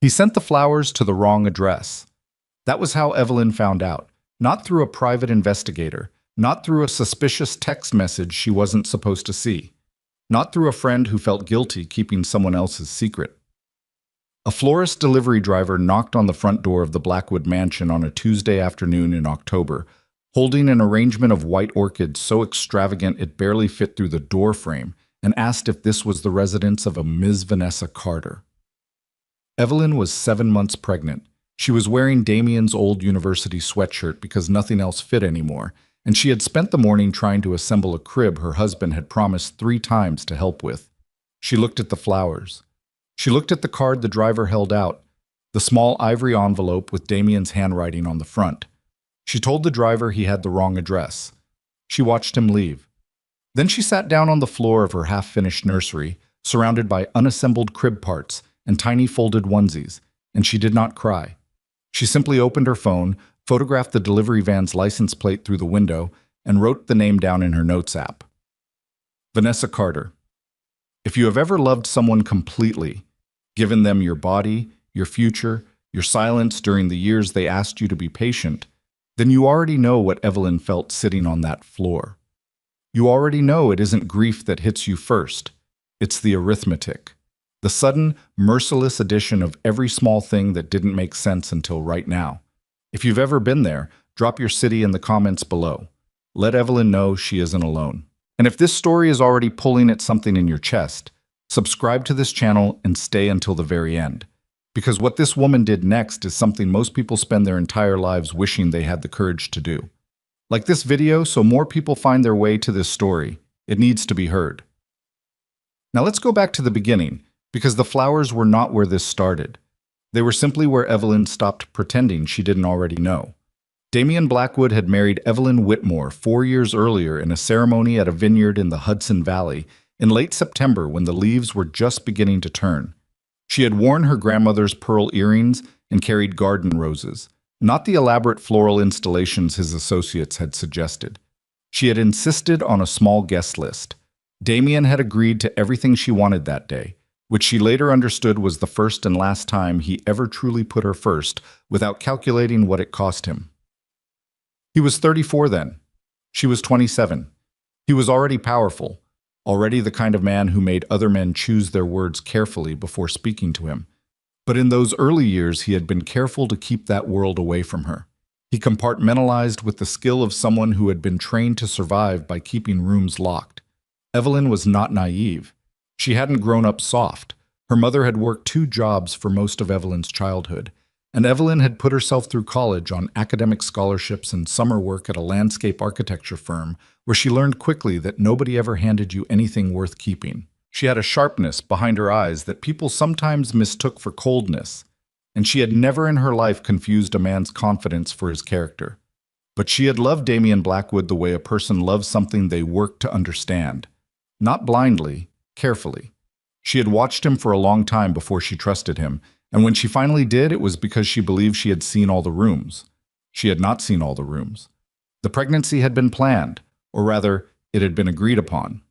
He sent the flowers to the wrong address. That was how Evelyn found out, not through a private investigator, not through a suspicious text message she wasn't supposed to see, not through a friend who felt guilty keeping someone else's secret. A florist delivery driver knocked on the front door of the Blackwood mansion on a Tuesday afternoon in October, holding an arrangement of white orchids so extravagant it barely fit through the door frame, and asked if this was the residence of a Ms. Vanessa Carter. Evelyn was 7 months pregnant. She was wearing Damien's old university sweatshirt because nothing else fit anymore, and she had spent the morning trying to assemble a crib her husband had promised 3 times to help with. She looked at the flowers. She looked at the card the driver held out, the small ivory envelope with Damien's handwriting on the front. She told the driver he had the wrong address. She watched him leave. Then she sat down on the floor of her half-finished nursery, surrounded by unassembled crib parts and tiny folded onesies, and she did not cry. She simply opened her phone, photographed the delivery van's license plate through the window, and wrote the name down in her notes app. Vanessa Carter. If you have ever loved someone completely, given them your body, your future, your silence during the years they asked you to be patient, then you already know what Evelyn felt sitting on that floor. You already know it isn't grief that hits you first. It's the arithmetic. The sudden, merciless addition of every small thing that didn't make sense until right now. If you've ever been there, drop your city in the comments below. Let Evelyn know she isn't alone. And if this story is already pulling at something in your chest, subscribe to this channel and stay until the very end. Because what this woman did next is something most people spend their entire lives wishing they had the courage to do. Like this video, so more people find their way to this story, it needs to be heard. Now let's go back to the beginning, because the flowers were not where this started. They were simply where Evelyn stopped pretending she didn't already know. Damien Blackwood had married Evelyn Whitmore 4 years earlier in a ceremony at a vineyard in the Hudson Valley in late September when the leaves were just beginning to turn. She had worn her grandmother's pearl earrings and carried garden roses, not the elaborate floral installations his associates had suggested. She had insisted on a small guest list. Damien had agreed to everything she wanted that day, which she later understood was the first and last time he ever truly put her first without calculating what it cost him. He was 34 then. She was 27. He was already powerful, already the kind of man who made other men choose their words carefully before speaking to him. But in those early years, he had been careful to keep that world away from her. He compartmentalized with the skill of someone who had been trained to survive by keeping rooms locked. Evelyn was not naive. She hadn't grown up soft. Her mother had worked 2 jobs for most of Evelyn's childhood, and Evelyn had put herself through college on academic scholarships and summer work at a landscape architecture firm where she learned quickly that nobody ever handed you anything worth keeping. She had a sharpness behind her eyes that people sometimes mistook for coldness, and she had never in her life confused a man's confidence for his character. But she had loved Damien Blackwood the way a person loves something they work to understand. Not blindly, carefully. She had watched him for a long time before she trusted him, and when she finally did, it was because she believed she had seen all the rooms. She had not seen all the rooms. The pregnancy had been planned, or rather, it had been agreed upon.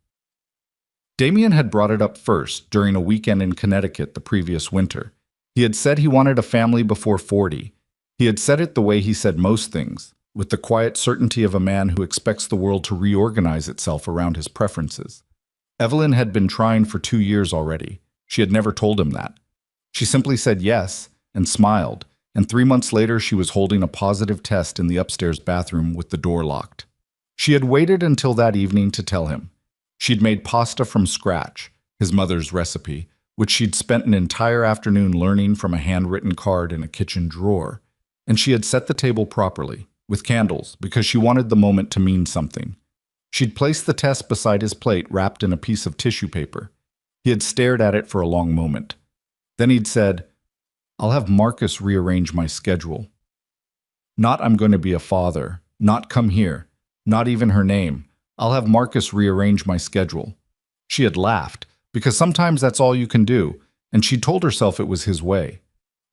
Damien had brought it up first during a weekend in Connecticut the previous winter. He had said he wanted a family before 40. He had said it the way he said most things, with the quiet certainty of a man who expects the world to reorganize itself around his preferences. Evelyn had been trying for 2 years already. She had never told him that. She simply said yes and smiled, and 3 months later she was holding a positive test in the upstairs bathroom with the door locked. She had waited until that evening to tell him. She'd made pasta from scratch, his mother's recipe, which she'd spent an entire afternoon learning from a handwritten card in a kitchen drawer. And she had set the table properly, with candles, because she wanted the moment to mean something. She'd placed the test beside his plate wrapped in a piece of tissue paper. He had stared at it for a long moment. Then he'd said, "I'll have Marcus rearrange my schedule." Not "I'm going to be a father," not "come here," not even her name. "I'll have Marcus rearrange my schedule." She had laughed, because sometimes that's all you can do, and she told herself it was his way.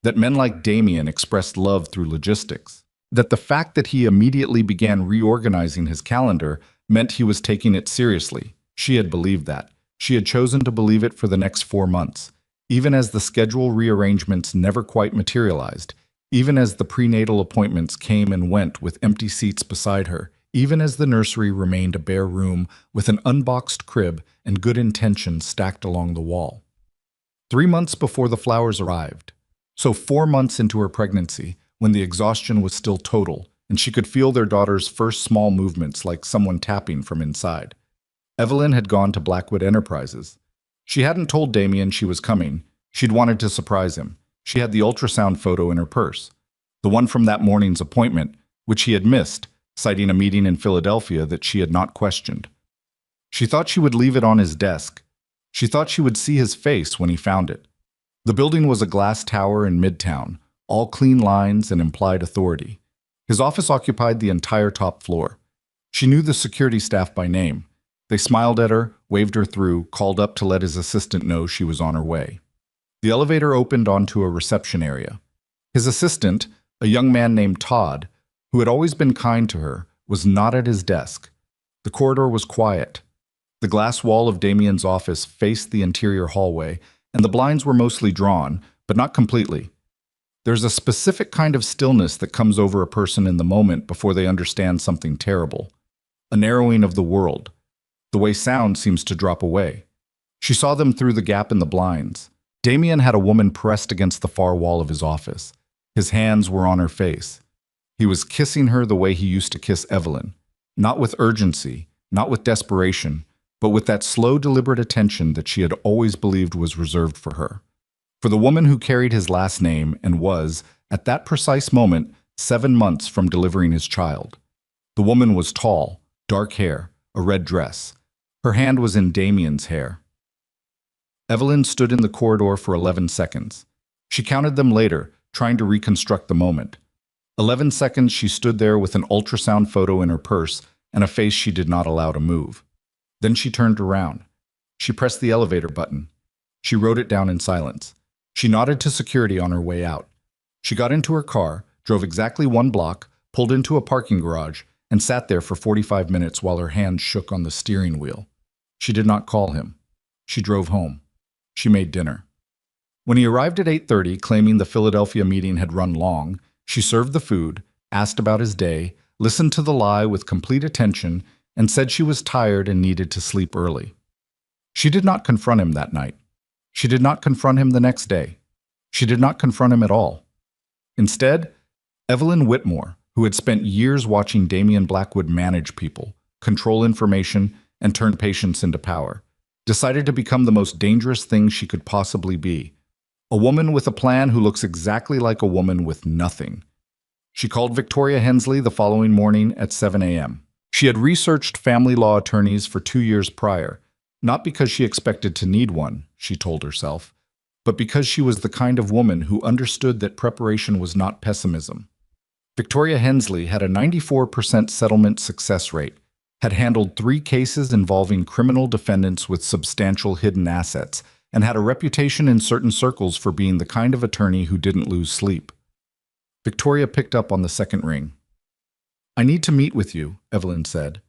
That men like Damien expressed love through logistics. That the fact that he immediately began reorganizing his calendar meant he was taking it seriously. She had believed that. She had chosen to believe it for the next 4 months. even as the schedule rearrangements never quite materialized, even as the prenatal appointments came and went with empty seats beside her, even as the nursery remained a bare room with an unboxed crib and good intentions stacked along the wall. 3 months before the flowers arrived, so 4 months into her pregnancy, when the exhaustion was still total, and she could feel their daughter's first small movements like someone tapping from inside, Evelyn had gone to Blackwood Enterprises. She hadn't told Damien she was coming. She'd wanted to surprise him. She had the ultrasound photo in her purse, the one from that morning's appointment, which he had missed, citing a meeting in Philadelphia that she had not questioned. She thought she would leave it on his desk. She thought she would see his face when he found it. The building was a glass tower in Midtown, all clean lines and implied authority. His office occupied the entire top floor. She knew the security staff by name. They smiled at her, waved her through, called up to let his assistant know she was on her way. The elevator opened onto a reception area. His assistant, a young man named Todd, who had always been kind to her, was not at his desk. The corridor was quiet. The glass wall of Damien's office faced the interior hallway, and the blinds were mostly drawn, but not completely. There's a specific kind of stillness that comes over a person in the moment before they understand something terrible. A narrowing of the world. The way sound seems to drop away. She saw them through the gap in the blinds. Damien had a woman pressed against the far wall of his office. His hands were on her face. He was kissing her the way he used to kiss Evelyn. Not with urgency, not with desperation, but with that slow, deliberate attention that she had always believed was reserved for her. For the woman who carried his last name and was, at that precise moment, 7 months from delivering his child. The woman was tall, dark hair, a red dress. Her hand was in Damien's hair. Evelyn stood in the corridor for 11 seconds. She counted them later, trying to reconstruct the moment. 11 seconds she stood there with an ultrasound photo in her purse and a face she did not allow to move. Then she turned around. She pressed the elevator button. She wrote it down in silence. She nodded to security on her way out. She got into her car, drove exactly 1 block, pulled into a parking garage, and sat there for 45 minutes while her hands shook on the steering wheel. She did not call him. She drove home. She made dinner. When he arrived at 8:30, claiming the Philadelphia meeting had run long, she served the food, asked about his day, listened to the lie with complete attention, and said she was tired and needed to sleep early. She did not confront him that night. She did not confront him the next day. She did not confront him at all. Instead, Evelyn Whitmore, who had spent years watching Damien Blackwood manage people, control information, and turn patients into power, decided to become the most dangerous thing she could possibly be. A woman with a plan who looks exactly like a woman with nothing. She called Victoria Hensley the following morning at 7 a.m. She had researched family law attorneys for 2 years prior, not because she expected to need one, she told herself, but because she was the kind of woman who understood that preparation was not pessimism. Victoria Hensley had a 94% settlement success rate, had handled 3 cases involving criminal defendants with substantial hidden assets, and had a reputation in certain circles for being the kind of attorney who didn't lose sleep. Victoria picked up on the second ring. "I need to meet with you," Evelyn said.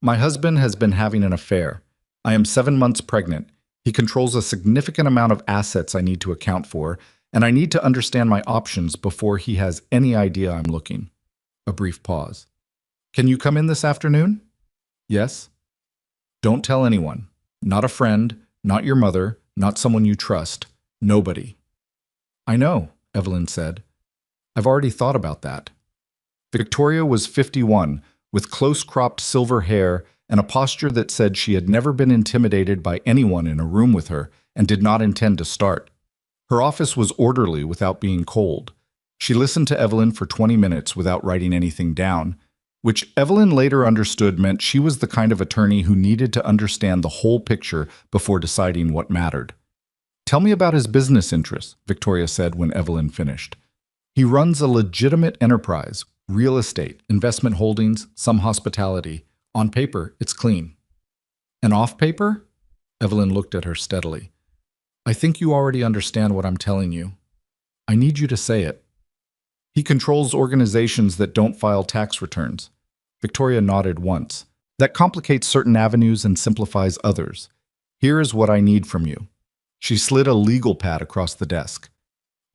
"My husband has been having an affair. I am 7 months pregnant. He controls a significant amount of assets I need to account for, and I need to understand my options before he has any idea I'm looking." A brief pause. "Can you come in this afternoon?" "Yes." "Don't tell anyone. Not a friend, not your mother, not someone you trust. Nobody." "I know," Evelyn said. "I've already thought about that." Victoria was 51, with close-cropped silver hair and a posture that said she had never been intimidated by anyone in a room with her and did not intend to start. Her office was orderly without being cold. She listened to Evelyn for 20 minutes without writing anything down, which Evelyn later understood meant she was the kind of attorney who needed to understand the whole picture before deciding what mattered. "Tell me about his business interests," Victoria said when Evelyn finished. "He runs a legitimate enterprise, real estate, investment holdings, some hospitality. On paper, it's clean." "And off paper?" Evelyn looked at her steadily. "I think you already understand what I'm telling you. I need you to say it." "He controls organizations that don't file tax returns." Victoria nodded once. "That complicates certain avenues and simplifies others. Here is what I need from you. She slid a legal pad across the desk.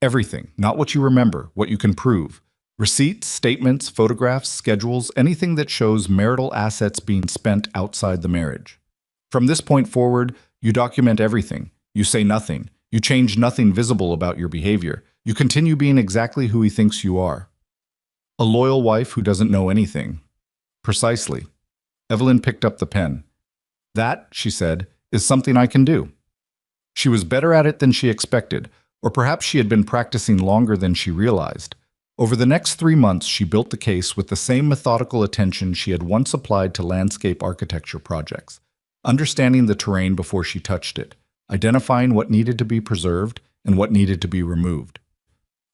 Everything, not what you remember, what you can prove. Receipts, statements, photographs, schedules, anything that shows marital assets being spent outside the marriage. From this point forward, you document everything. You say nothing. You change nothing visible about your behavior. You continue being exactly who he thinks you are. A loyal wife who doesn't know anything. Precisely. Evelyn picked up the pen. That, she said, is something I can do. She was better at it than she expected, or perhaps she had been practicing longer than she realized. Over the next 3 months, she built the case with the same methodical attention she had once applied to landscape architecture projects, understanding the terrain before she touched it, identifying what needed to be preserved and what needed to be removed.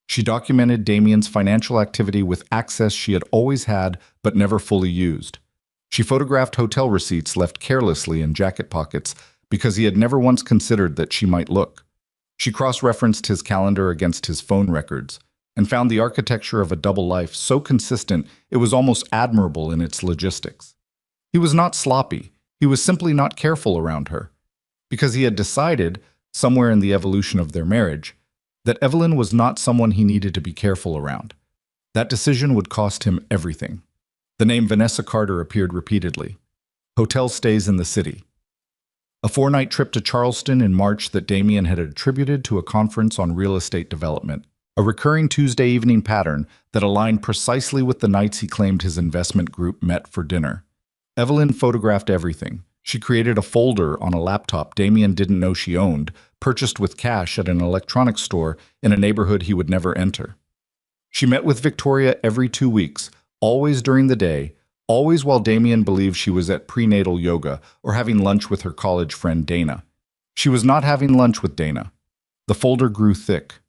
She documented Damien's financial activity with access she had always had but never fully used. She photographed hotel receipts left carelessly in jacket pockets because he had never once considered that she might look. She cross-referenced his calendar against his phone records and found the architecture of a double life so consistent it was almost admirable in its logistics. He was not sloppy. He was simply not careful around her. Because he had decided, somewhere in the evolution of their marriage, that Evelyn was not someone he needed to be careful around. That decision would cost him everything. The name Vanessa Carter appeared repeatedly. Hotel stays in the city. A 4-night trip to Charleston in March that Damien had attributed to a conference on real estate development. A recurring Tuesday evening pattern that aligned precisely with the nights he claimed his investment group met for dinner. Evelyn photographed everything. She created a folder on a laptop Damien didn't know she owned, purchased with cash at an electronics store in a neighborhood he would never enter. She met with Victoria every 2 weeks, always during the day, always while Damien believed she was at prenatal yoga or having lunch with her college friend Dana. She was not having lunch with Dana. The folder grew thick.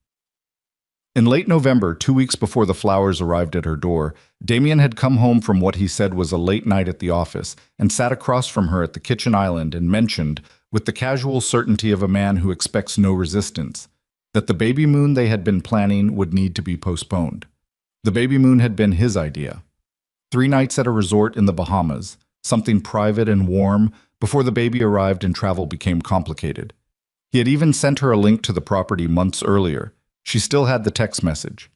In late November, 2 weeks before the flowers arrived at her door, Damien had come home from what he said was a late night at the office and sat across from her at the kitchen island and mentioned, with the casual certainty of a man who expects no resistance, that the baby moon they had been planning would need to be postponed. The baby moon had been his idea. 3 nights at a resort in the Bahamas, something private and warm, before the baby arrived and travel became complicated. He had even sent her a link to the property months earlier. She still had the text message.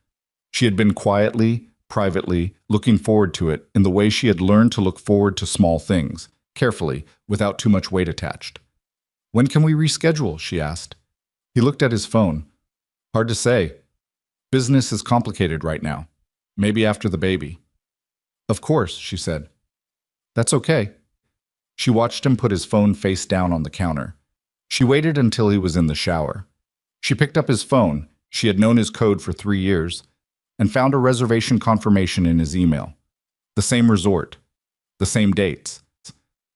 She had been quietly, privately, looking forward to it in the way she had learned to look forward to small things, carefully, without too much weight attached. "When can we reschedule?" she asked. He looked at his phone. "Hard to say. Business is complicated right now. Maybe after the baby." "Of course," she said. "That's okay." She watched him put his phone face down on the counter. She waited until he was in the shower. She picked up his phone. She had known his code for 3 years, and found a reservation confirmation in his email. The same resort, the same dates.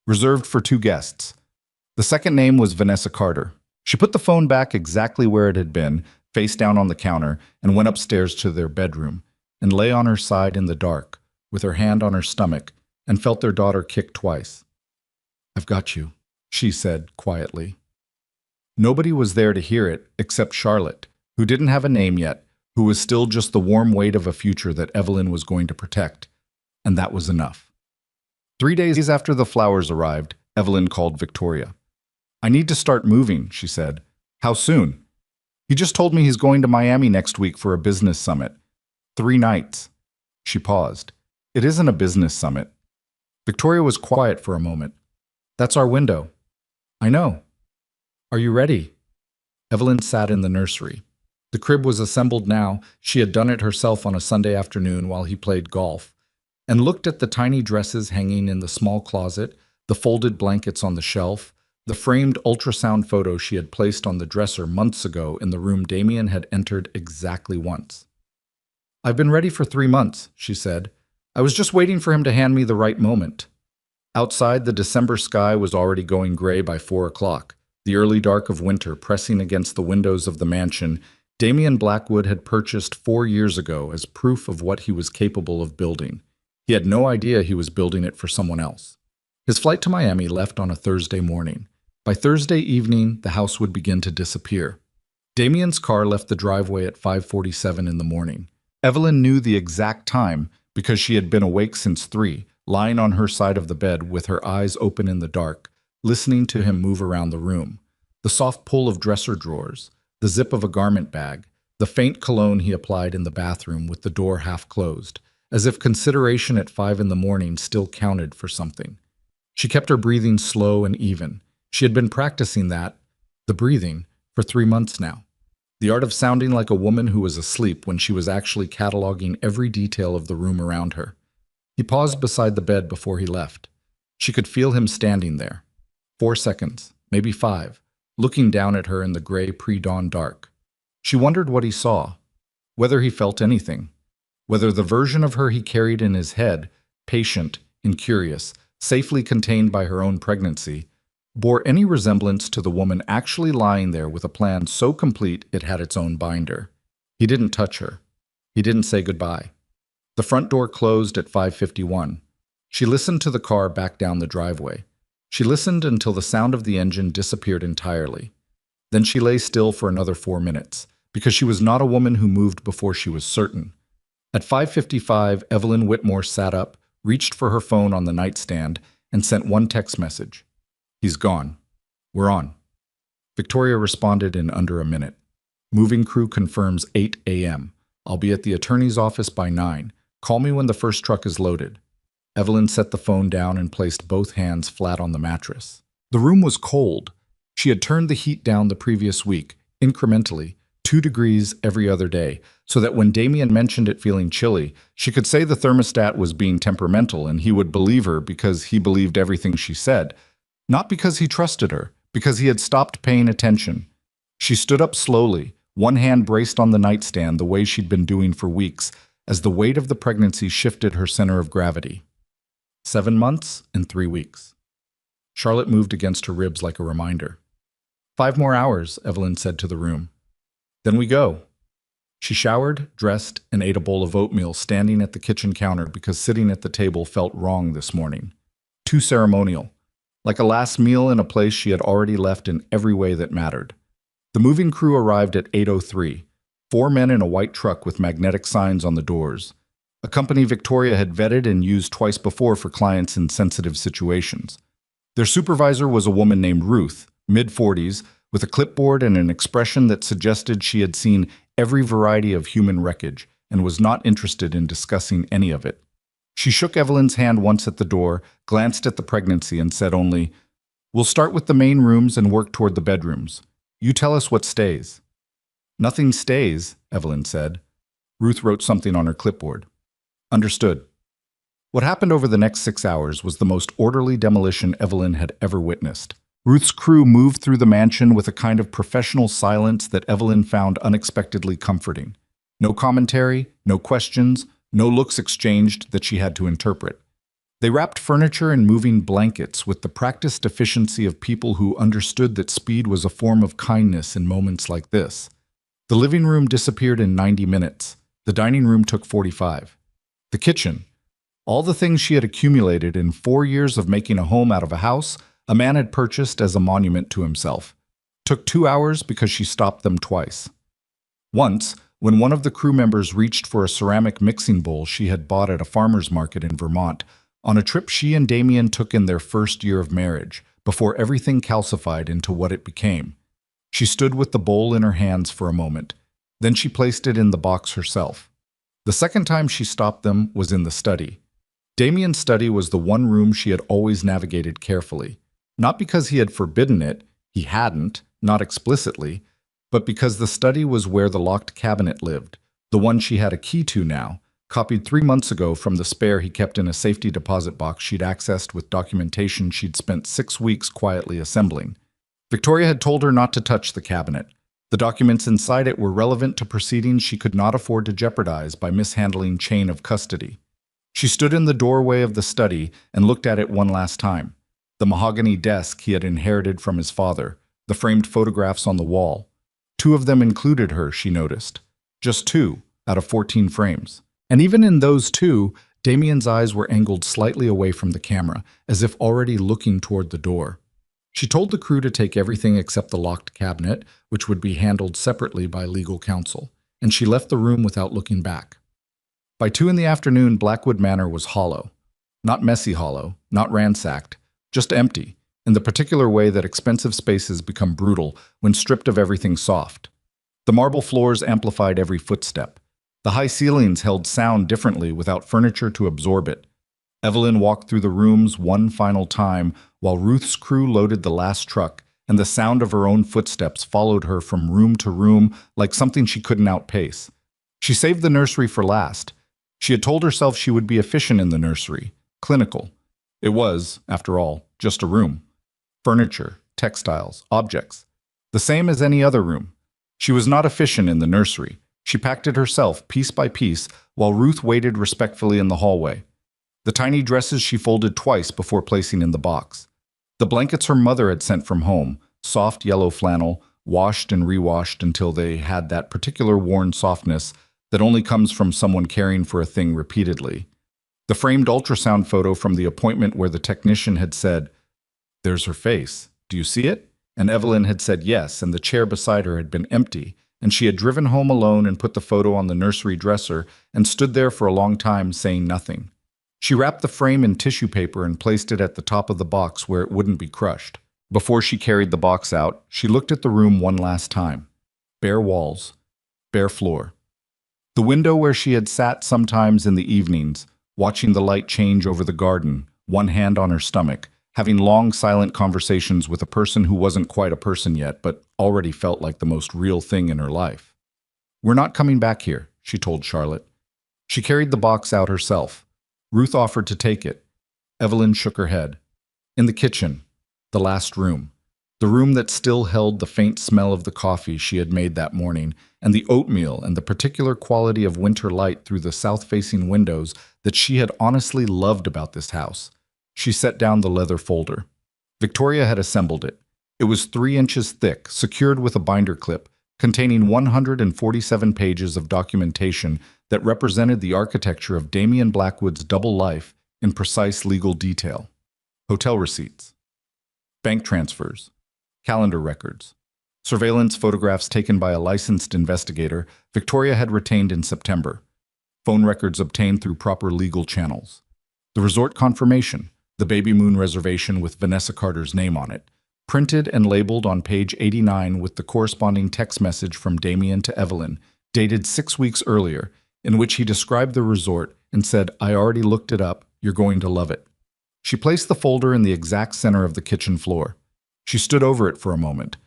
Reserved for 2 guests. The second name was Vanessa Carter. She put the phone back exactly where it had been, face down on the counter, and went upstairs to their bedroom, and lay on her side in the dark, with her hand on her stomach, and felt their daughter kick twice. "I've got you," she said quietly. Nobody was there to hear it except Charlotte, who didn't have a name yet, who was still just the warm weight of a future that Evelyn was going to protect. And that was enough. 3 days after the flowers arrived, Evelyn called Victoria. "I need to start moving," she said. "How soon?" "He just told me he's going to Miami next week for a business summit. 3 nights. She paused. "It isn't a business summit." Victoria was quiet for a moment. "That's our window." "I know." "Are you ready?" Evelyn sat in the nursery. The crib was assembled now. She had done it herself on a Sunday afternoon while he played golf, and looked at the tiny dresses hanging in the small closet, the folded blankets on the shelf, the framed ultrasound photo she had placed on the dresser months ago in the room Damien had entered exactly once. "I've been ready for 3 months," she said. "I was just waiting for him to hand me the right moment." Outside, the December sky was already going gray by 4 o'clock, the early dark of winter pressing against the windows of the mansion Damien Blackwood had purchased 4 years ago as proof of what he was capable of building. He had no idea he was building it for someone else. His flight to Miami left on a Thursday morning. By Thursday evening, the house would begin to disappear. Damien's car left the driveway at 5:47 in the morning. Evelyn knew the exact time because she had been awake since 3, lying on her side of the bed with her eyes open in the dark, listening to him move around the room. The soft pull of dresser drawers, the zip of a garment bag, the faint cologne he applied in the bathroom with the door half closed, as if consideration at 5 in the morning still counted for something. She kept her breathing slow and even. She had been practicing that, the breathing, for 3 months now. The art of sounding like a woman who was asleep when she was actually cataloging every detail of the room around her. He paused beside the bed before he left. She could feel him standing there. 4 seconds, maybe 5, looking down at her in the gray pre-dawn dark. She wondered what he saw, whether he felt anything, whether the version of her he carried in his head, patient, incurious, safely contained by her own pregnancy, bore any resemblance to the woman actually lying there with a plan so complete it had its own binder. He didn't touch her. He didn't say goodbye. The front door closed at 5:51. She listened to the car back down the driveway. She listened until the sound of the engine disappeared entirely. Then she lay still for another 4 minutes, because she was not a woman who moved before she was certain. At 5:55, Evelyn Whitmore sat up, reached for her phone on the nightstand, and sent one text message. "He's gone. We're on." Victoria responded in under a minute. "Moving crew confirms 8 a.m. I'll be at the attorney's office by 9. Call me when the first truck is loaded." Evelyn set the phone down and placed both hands flat on the mattress. The room was cold. She had turned the heat down the previous week, incrementally, 2 degrees every other day, so that when Damien mentioned it feeling chilly, she could say the thermostat was being temperamental and he would believe her because he believed everything she said. Not because he trusted her, because he had stopped paying attention. She stood up slowly, one hand braced on the nightstand the way she'd been doing for weeks, as the weight of the pregnancy shifted her center of gravity. 7 months and 3 weeks. Charlotte moved against her ribs like a reminder. 5 more hours, Evelyn said to the room. Then we go. She showered, dressed, and ate a bowl of oatmeal standing at the kitchen counter because sitting at the table felt wrong this morning. Too ceremonial. Like a last meal in a place she had already left in every way that mattered. The moving crew arrived at 8:03, 4 men in a white truck with magnetic signs on the doors, a company Victoria had vetted and used twice before for clients in sensitive situations. Their supervisor was a woman named Ruth, mid-40s, with a clipboard and an expression that suggested she had seen every variety of human wreckage and was not interested in discussing any of it. She shook Evelyn's hand once at the door, glanced at the pregnancy, and said only, "We'll start with the main rooms and work toward the bedrooms. You tell us what stays." "Nothing stays," Evelyn said. Ruth wrote something on her clipboard. "Understood." What happened over the next 6 hours was the most orderly demolition Evelyn had ever witnessed. Ruth's crew moved through the mansion with a kind of professional silence that Evelyn found unexpectedly comforting. No commentary, no questions, no looks exchanged that she had to interpret. They wrapped furniture in moving blankets with the practiced efficiency of people who understood that speed was a form of kindness in moments like this. The living room disappeared in 90 minutes. The dining room took 45. The kitchen. All the things she had accumulated in 4 years of making a home out of a house a man had purchased as a monument to himself. Took 2 hours because she stopped them twice. Once, when one of the crew members reached for a ceramic mixing bowl she had bought at a farmer's market in Vermont, on a trip she and Damien took in their first year of marriage, before everything calcified into what it became. She stood with the bowl in her hands for a moment. Then she placed it in the box herself. The second time she stopped them was in the study. Damien's study was the one room she had always navigated carefully. Not because he had forbidden it, he hadn't, not explicitly, but because the study was where the locked cabinet lived, the one she had a key to now, copied 3 months ago from the spare he kept in a safety deposit box she'd accessed with documentation she'd spent 6 weeks quietly assembling. Victoria had told her not to touch the cabinet. The documents inside it were relevant to proceedings she could not afford to jeopardize by mishandling chain of custody. She stood in the doorway of the study and looked at it one last time. The mahogany desk he had inherited from his father, the framed photographs on the wall. 2 of them included her, she noticed. Just 2 out of 14 frames. And even in those 2, Damien's eyes were angled slightly away from the camera, as if already looking toward the door. She told the crew to take everything except the locked cabinet, which would be handled separately by legal counsel, and she left the room without looking back. By 2 in the afternoon, Blackwood Manor was hollow. Not messy hollow, not ransacked, just empty. in the particular way that expensive spaces become brutal when stripped of everything soft. The marble floors amplified every footstep. The high ceilings held sound differently without furniture to absorb it. Evelyn walked through the rooms one final time while Ruth's crew loaded the last truck, and the sound of her own footsteps followed her from room to room like something she couldn't outpace. She saved the nursery for last. She had told herself she would be efficient in the nursery, clinical. It was, after all, just a room. Furniture, textiles, objects. The same as any other room. She was not efficient in the nursery. She packed it herself, piece by piece, while Ruth waited respectfully in the hallway. The tiny dresses she folded twice before placing in the box. The blankets her mother had sent from home, soft yellow flannel, washed and rewashed until they had that particular worn softness that only comes from someone caring for a thing repeatedly. The framed ultrasound photo from the appointment where the technician had said, "There's her face. Do you see it?" And Evelyn had said yes, and the chair beside her had been empty, and she had driven home alone and put the photo on the nursery dresser and stood there for a long time saying nothing. She wrapped the frame in tissue paper and placed it at the top of the box where it wouldn't be crushed. Before she carried the box out, she looked at the room one last time. Bare walls, bare floor. The window where she had sat sometimes in the evenings, watching the light change over the garden, one hand on her stomach, having long silent conversations with a person who wasn't quite a person yet, but already felt like the most real thing in her life. "We're not coming back here," she told Charlotte. She carried the box out herself. Ruth offered to take it. Evelyn shook her head. In the kitchen, the last room, the room that still held the faint smell of the coffee she had made that morning, and the oatmeal and the particular quality of winter light through the south-facing windows that she had honestly loved about this house. She set down the leather folder. Victoria had assembled it. It was 3 inches thick, secured with a binder clip, containing 147 pages of documentation that represented the architecture of Damien Blackwood's double life in precise legal detail. Hotel receipts, bank transfers, calendar records, surveillance photographs taken by a licensed investigator Victoria had retained in September, phone records obtained through proper legal channels, the resort confirmation, the Baby Moon reservation with Vanessa Carter's name on it, printed and labeled on page 89 with the corresponding text message from Damien to Evelyn, dated 6 weeks earlier, in which he described the resort and said, "I already looked it up, you're going to love it." She placed the folder in the exact center of the kitchen floor. She stood over it for a moment.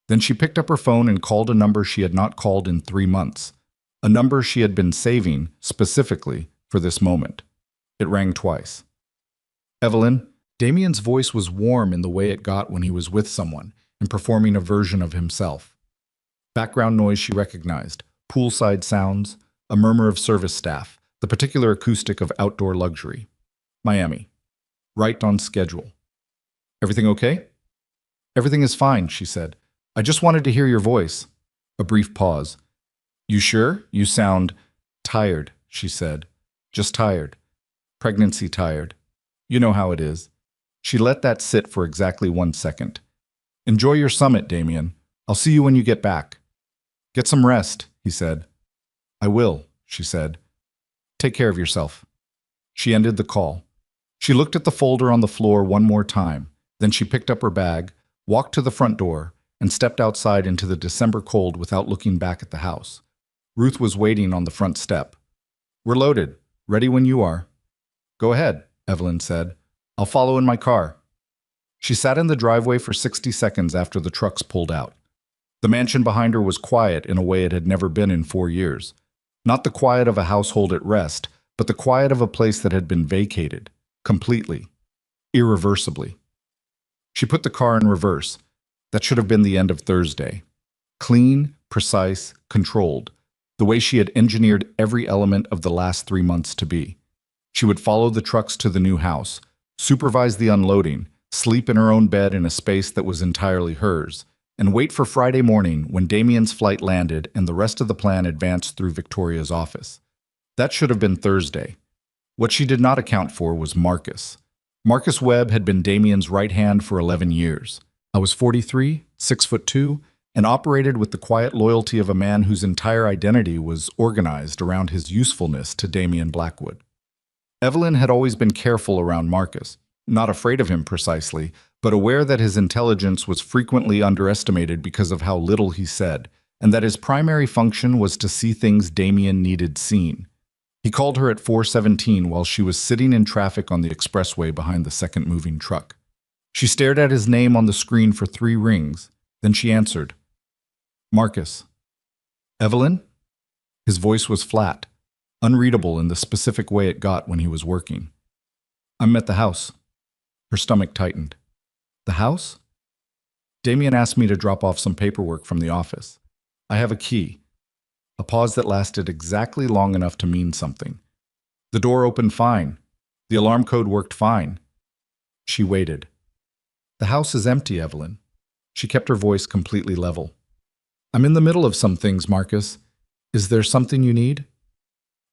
Then she picked up her phone and called a number she had not called in 3 months, a number she had been saving specifically for this moment. It rang twice. "Evelyn." Damien's voice was warm in the way it got when he was with someone and performing a version of himself. Background noise she recognized, poolside sounds, a murmur of service staff, the particular acoustic of outdoor luxury. "Miami. Right on schedule." "Everything okay?" "Everything is fine," she said. "I just wanted to hear your voice." A brief pause. "You sure? You sound tired," she said. "Just tired. Pregnancy tired. You know how it is." She let that sit for exactly 1 second. "Enjoy your summit, Damien. I'll see you when you get back." "Get some rest," he said. "I will," she said. "Take care of yourself." She ended the call. She looked at the folder on the floor one more time. Then she picked up her bag, walked to the front door, and stepped outside into the December cold without looking back at the house. Ruth was waiting on the front step. "We're loaded. Ready when you are." "Go ahead," Evelyn said. "I'll follow in my car." She sat in the driveway for 60 seconds after the trucks pulled out. The mansion behind her was quiet in a way it had never been in 4 years. Not the quiet of a household at rest, but the quiet of a place that had been vacated, completely, irreversibly. She put the car in reverse. That should have been the end of Thursday. Clean, precise, controlled, the way she had engineered every element of the last 3 months to be. She would follow the trucks to the new house, supervise the unloading, sleep in her own bed in a space that was entirely hers, and wait for Friday morning when Damien's flight landed and the rest of the plan advanced through Victoria's office. That should have been Thursday. What she did not account for was Marcus. Marcus Webb had been Damien's right hand for 11 years. I was 43, 6'2", and operated with the quiet loyalty of a man whose entire identity was organized around his usefulness to Damien Blackwood. Evelyn had always been careful around Marcus, not afraid of him precisely, but aware that his intelligence was frequently underestimated because of how little he said, and that his primary function was to see things Damien needed seen. He called her at 4:17 while she was sitting in traffic on the expressway behind the second moving truck. She stared at his name on the screen for 3 rings, then she answered. Marcus. Evelyn? His voice was flat, unreadable in the specific way it got when he was working. I'm at the house. Her stomach tightened. The house? Damien asked me to drop off some paperwork from the office. I have a key. A pause that lasted exactly long enough to mean something. The door opened fine. The alarm code worked fine. She waited. The house is empty, Evelyn. She kept her voice completely level. I'm in the middle of some things, Marcus. Is there something you need?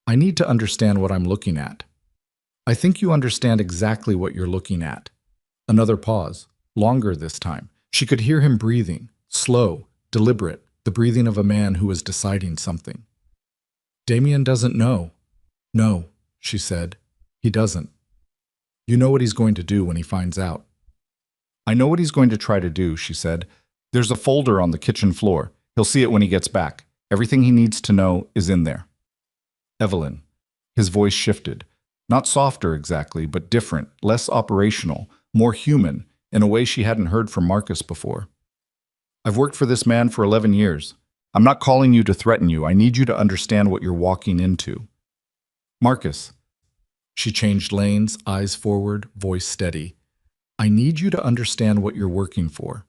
I need to understand what I'm looking at. I think you understand exactly what you're looking at. Another pause, longer this time. She could hear him breathing, slow, deliberate, the breathing of a man who is deciding something. Damien doesn't know. No, she said. He doesn't. You know what he's going to do when he finds out. I know what he's going to try to do, she said. There's a folder on the kitchen floor. He'll see it when he gets back. Everything he needs to know is in there. Evelyn. His voice shifted. Not softer exactly, but different, less operational, more human, in a way she hadn't heard from Marcus before. I've worked for this man for 11 years. I'm not calling you to threaten you. I need you to understand what you're walking into. Marcus. She changed lanes, eyes forward, voice steady. I need you to understand what you're working for.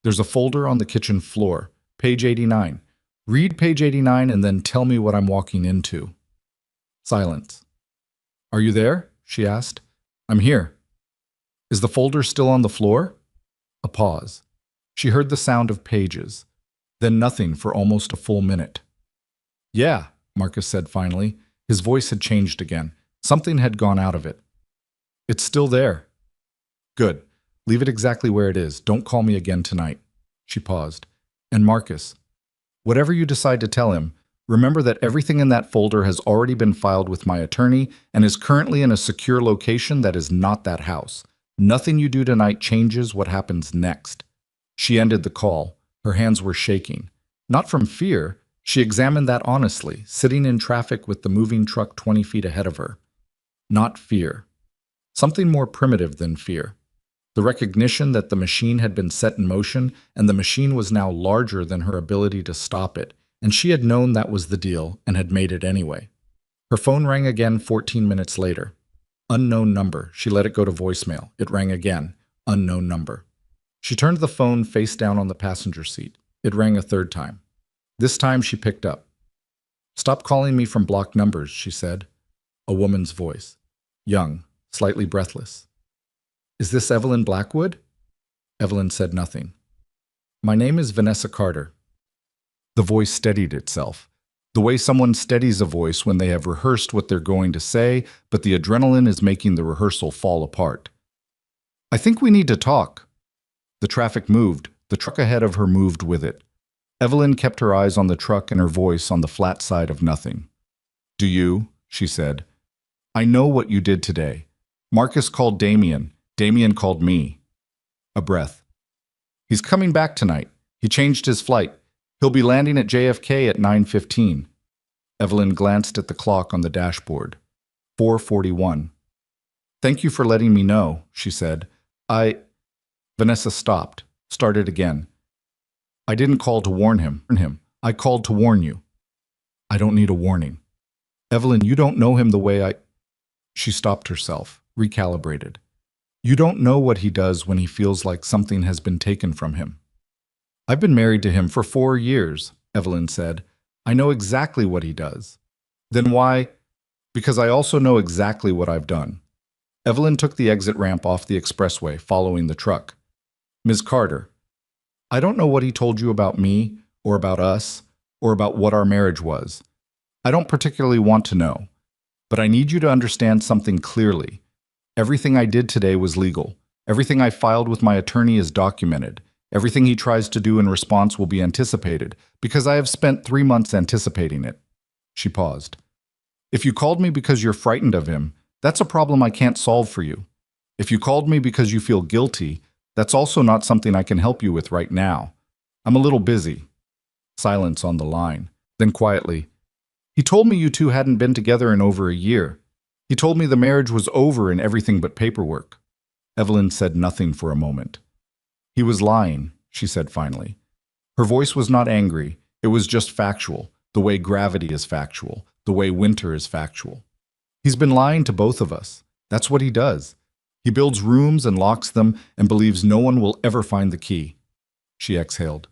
There's a folder on the kitchen floor, page 89. Read page 89 and then tell me what I'm walking into. Silence. Are you there? She asked. I'm here. Is the folder still on the floor? A pause. She heard the sound of pages, then nothing for almost a full minute. Yeah, Marcus said finally. His voice had changed again. Something had gone out of it. It's still there. Good. Leave it exactly where it is. Don't call me again tonight. She paused. And Marcus, whatever you decide to tell him, remember that everything in that folder has already been filed with my attorney and is currently in a secure location that is not that house. Nothing you do tonight changes what happens next. She ended the call. Her hands were shaking. Not from fear. She examined that honestly, sitting in traffic with the moving truck 20 feet ahead of her. Not fear. Something more primitive than fear. The recognition that the machine had been set in motion and the machine was now larger than her ability to stop it, and she had known that was the deal and had made it anyway. Her phone rang again 14 minutes later. Unknown number. She let it go to voicemail. It rang again. Unknown number. She turned the phone face down on the passenger seat. It rang a third time. This time she picked up. Stop calling me from blocked numbers, she said. A woman's voice. Young, slightly breathless. Is this Evelyn Blackwood? Evelyn said nothing. My name is Vanessa Carter. The voice steadied itself. The way someone steadies a voice when they have rehearsed what they're going to say, but the adrenaline is making the rehearsal fall apart. I think we need to talk. The traffic moved. The truck ahead of her moved with it. Evelyn kept her eyes on the truck and her voice on the flat side of nothing. Do you? She said. I know what you did today. Marcus called Damien. Damien called me. A breath. He's coming back tonight. He changed his flight. He'll be landing at JFK at 9:15. Evelyn glanced at the clock on the dashboard. 4:41. Thank you for letting me know, she said. Vanessa stopped, started again. I didn't call to warn him. I called to warn you. I don't need a warning. Evelyn, you don't know him the way I... She stopped herself, recalibrated. You don't know what he does when he feels like something has been taken from him. I've been married to him for 4 years, Evelyn said. I know exactly what he does. Then why? Because I also know exactly what I've done. Evelyn took the exit ramp off the expressway, following the truck. Ms. Carter, I don't know what he told you about me, or about us, or about what our marriage was. I don't particularly want to know. But I need you to understand something clearly. Everything I did today was legal. Everything I filed with my attorney is documented. Everything he tries to do in response will be anticipated, because I have spent 3 months anticipating it. She paused. If you called me because you're frightened of him, that's a problem I can't solve for you. If you called me because you feel guilty, That's also not something I can help you with right now. I'm a little busy. Silence on the line. Then quietly, he told me you two hadn't been together in over a year. He told me the marriage was over and everything but paperwork. Evelyn said nothing for a moment. He was lying, she said finally. Her voice was not angry. It was just factual, the way gravity is factual, the way winter is factual. He's been lying to both of us. That's what he does. He builds rooms and locks them and believes no one will ever find the key. She exhaled.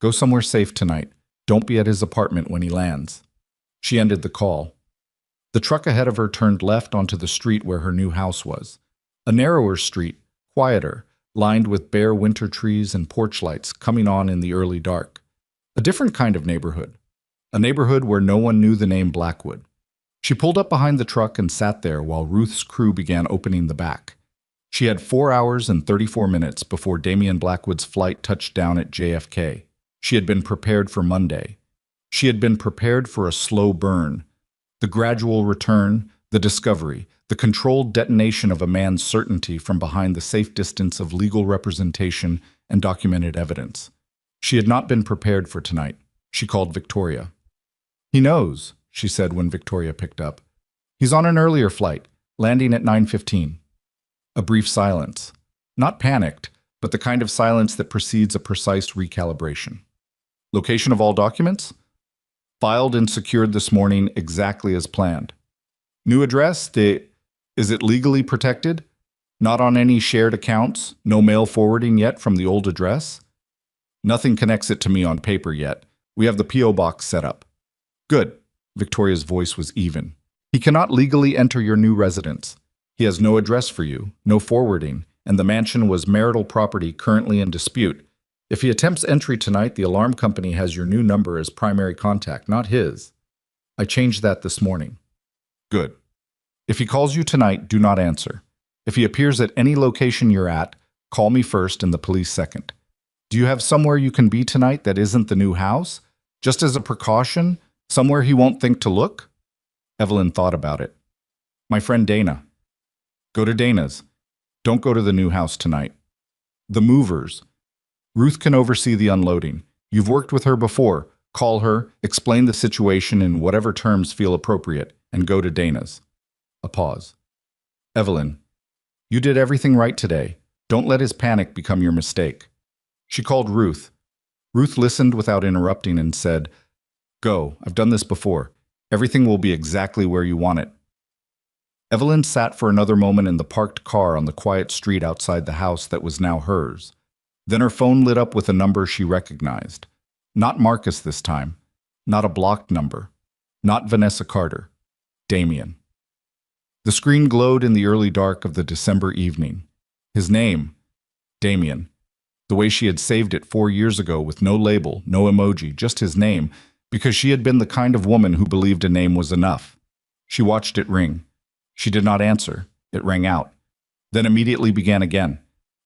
Go somewhere safe tonight. Don't be at his apartment when he lands. She ended the call. The truck ahead of her turned left onto the street where her new house was. A narrower street, quieter, lined with bare winter trees and porch lights coming on in the early dark. A different kind of neighborhood. A neighborhood where no one knew the name Blackwood. She pulled up behind the truck and sat there while Ruth's crew began opening the back. She had 4 hours and 34 minutes before Damian Blackwood's flight touched down at JFK. She had been prepared for Monday. She had been prepared for a slow burn. The gradual return, the discovery, the controlled detonation of a man's certainty from behind the safe distance of legal representation and documented evidence. She had not been prepared for tonight. She called Victoria. He knows, she said when Victoria picked up. He's on an earlier flight, landing at 9:15. A brief silence. Not panicked, but the kind of silence that precedes a precise recalibration. Location of all documents? Filed and secured this morning exactly as planned. New address? Is it legally protected? Not on any shared accounts? No mail forwarding yet from the old address? Nothing connects it to me on paper yet. We have the P.O. box set up. Good. Victoria's voice was even. He cannot legally enter your new residence. He has no address for you, no forwarding, and the mansion was marital property currently in dispute. If he attempts entry tonight, the alarm company has your new number as primary contact, not his. I changed that this morning. Good. If he calls you tonight, do not answer. If he appears at any location you're at, call me first and the police second. Do you have somewhere you can be tonight that isn't the new house? Just as a precaution? Somewhere he won't think to look? Evelyn thought about it. My friend Dana. Go to Dana's. Don't go to the new house tonight. The movers. Ruth can oversee the unloading. You've worked with her before. Call her, explain the situation in whatever terms feel appropriate, and go to Dana's. A pause. Evelyn, you did everything right today. Don't let his panic become your mistake. She called Ruth. Ruth listened without interrupting and said, Go, I've done this before. Everything will be exactly where you want it. Evelyn sat for another moment in the parked car on the quiet street outside the house that was now hers. Then her phone lit up with a number she recognized. Not Marcus this time. Not a blocked number. Not Vanessa Carter. Damian. The screen glowed in the early dark of the December evening. His name, Damian. The way she had saved it 4 years ago with no label, no emoji, just his name, because she had been the kind of woman who believed a name was enough. She watched it ring. She did not answer. It rang out. Then immediately began again.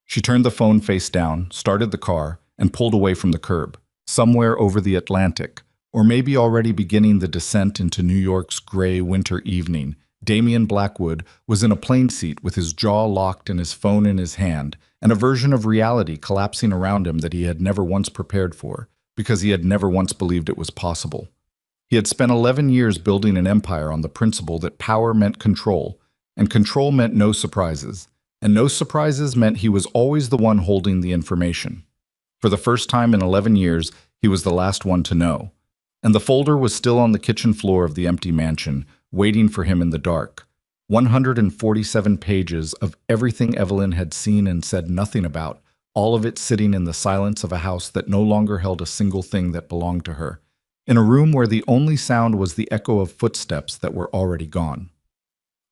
She turned the phone face down, started the car, and pulled away from the curb, somewhere over the Atlantic, or maybe already beginning the descent into New York's gray winter evening. Damian Blackwood was in a plane seat with his jaw locked and his phone in his hand, and a version of reality collapsing around him that he had never once prepared for, because he had never once believed it was possible. He had spent 11 years building an empire on the principle that power meant control, and control meant no surprises, and no surprises meant he was always the one holding the information. For the first time in 11 years, he was the last one to know. And the folder was still on the kitchen floor of the empty mansion, waiting for him in the dark. 147 pages of everything Evelyn had seen and said nothing about, all of it sitting in the silence of a house that no longer held a single thing that belonged to her, in a room where the only sound was the echo of footsteps that were already gone.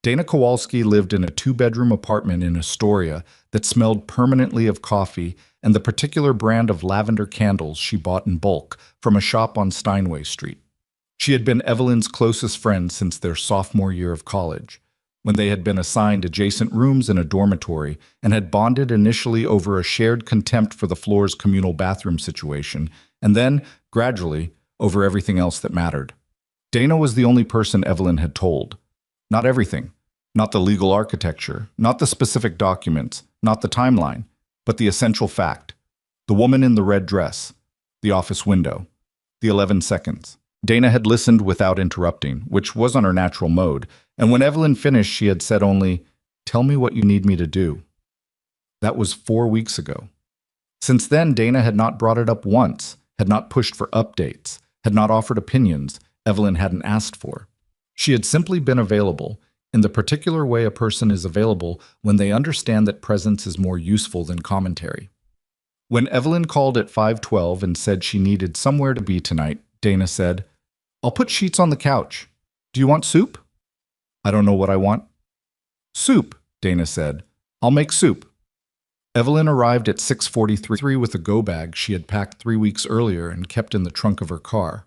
Dana Kowalski lived in a 2-bedroom apartment in Astoria that smelled permanently of coffee and the particular brand of lavender candles she bought in bulk from a shop on Steinway Street. She had been Evelyn's closest friend since their sophomore year of college, when they had been assigned adjacent rooms in a dormitory and had bonded initially over a shared contempt for the floor's communal bathroom situation, and then, gradually, over everything else that mattered. Dana was the only person Evelyn had told. Not everything. Not the legal architecture. Not the specific documents. Not the timeline. but the essential fact: the woman in the red dress, the office window, the 11 seconds. Dana had listened without interrupting, which was on her natural mode, and when Evelyn finished, she had said only, "Tell me what you need me to do." That was 4 weeks ago. Since then, Dana had not brought it up once, had not pushed for updates, had not offered opinions Evelyn hadn't asked for. She had simply been available, in the particular way a person is available when they understand that presence is more useful than commentary. When Evelyn called at 5:12 and said she needed somewhere to be tonight, Dana said, "I'll put sheets on the couch. Do you want soup?" "I don't know what I want." "Soup," Dana said. "I'll make soup." Evelyn arrived at 6:43 with a go bag she had packed 3 weeks earlier and kept in the trunk of her car.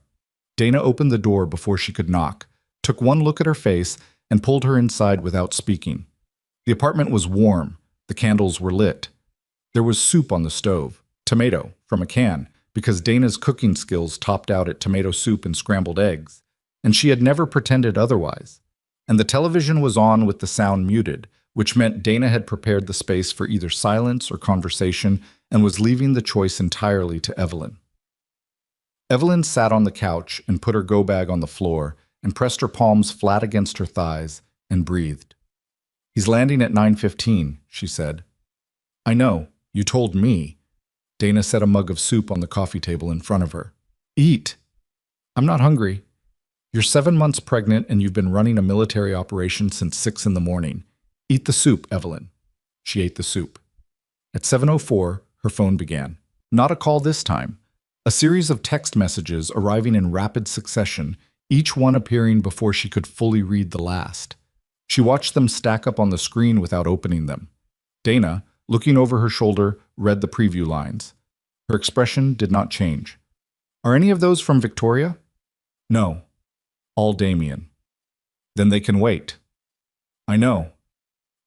Dana opened the door before she could knock, took one look at her face, and pulled her inside without speaking. The apartment was warm. The candles were lit. There was soup on the stove, tomato, from a can, because Dana's cooking skills topped out at tomato soup and scrambled eggs, and she had never pretended otherwise. And the television was on with the sound muted, which meant Dana had prepared the space for either silence or conversation and was leaving the choice entirely to Evelyn. Evelyn sat on the couch and put her go bag on the floor and pressed her palms flat against her thighs and breathed. "He's landing at 9:15, she said. "I know. You told me." Dana set a mug of soup on the coffee table in front of her. "Eat." "I'm not hungry." "You're 7 months pregnant and you've been running a military operation since 6 in the morning. Eat the soup, Evelyn." She ate the soup. At 7:04, her phone began. Not a call this time. A series of text messages arriving in rapid succession, each one appearing before she could fully read the last. She watched them stack up on the screen without opening them. Dana, looking over her shoulder, read the preview lines. Her expression did not change. "Are any of those from Victoria?" "No. All Damien." "Then they can wait." "I know."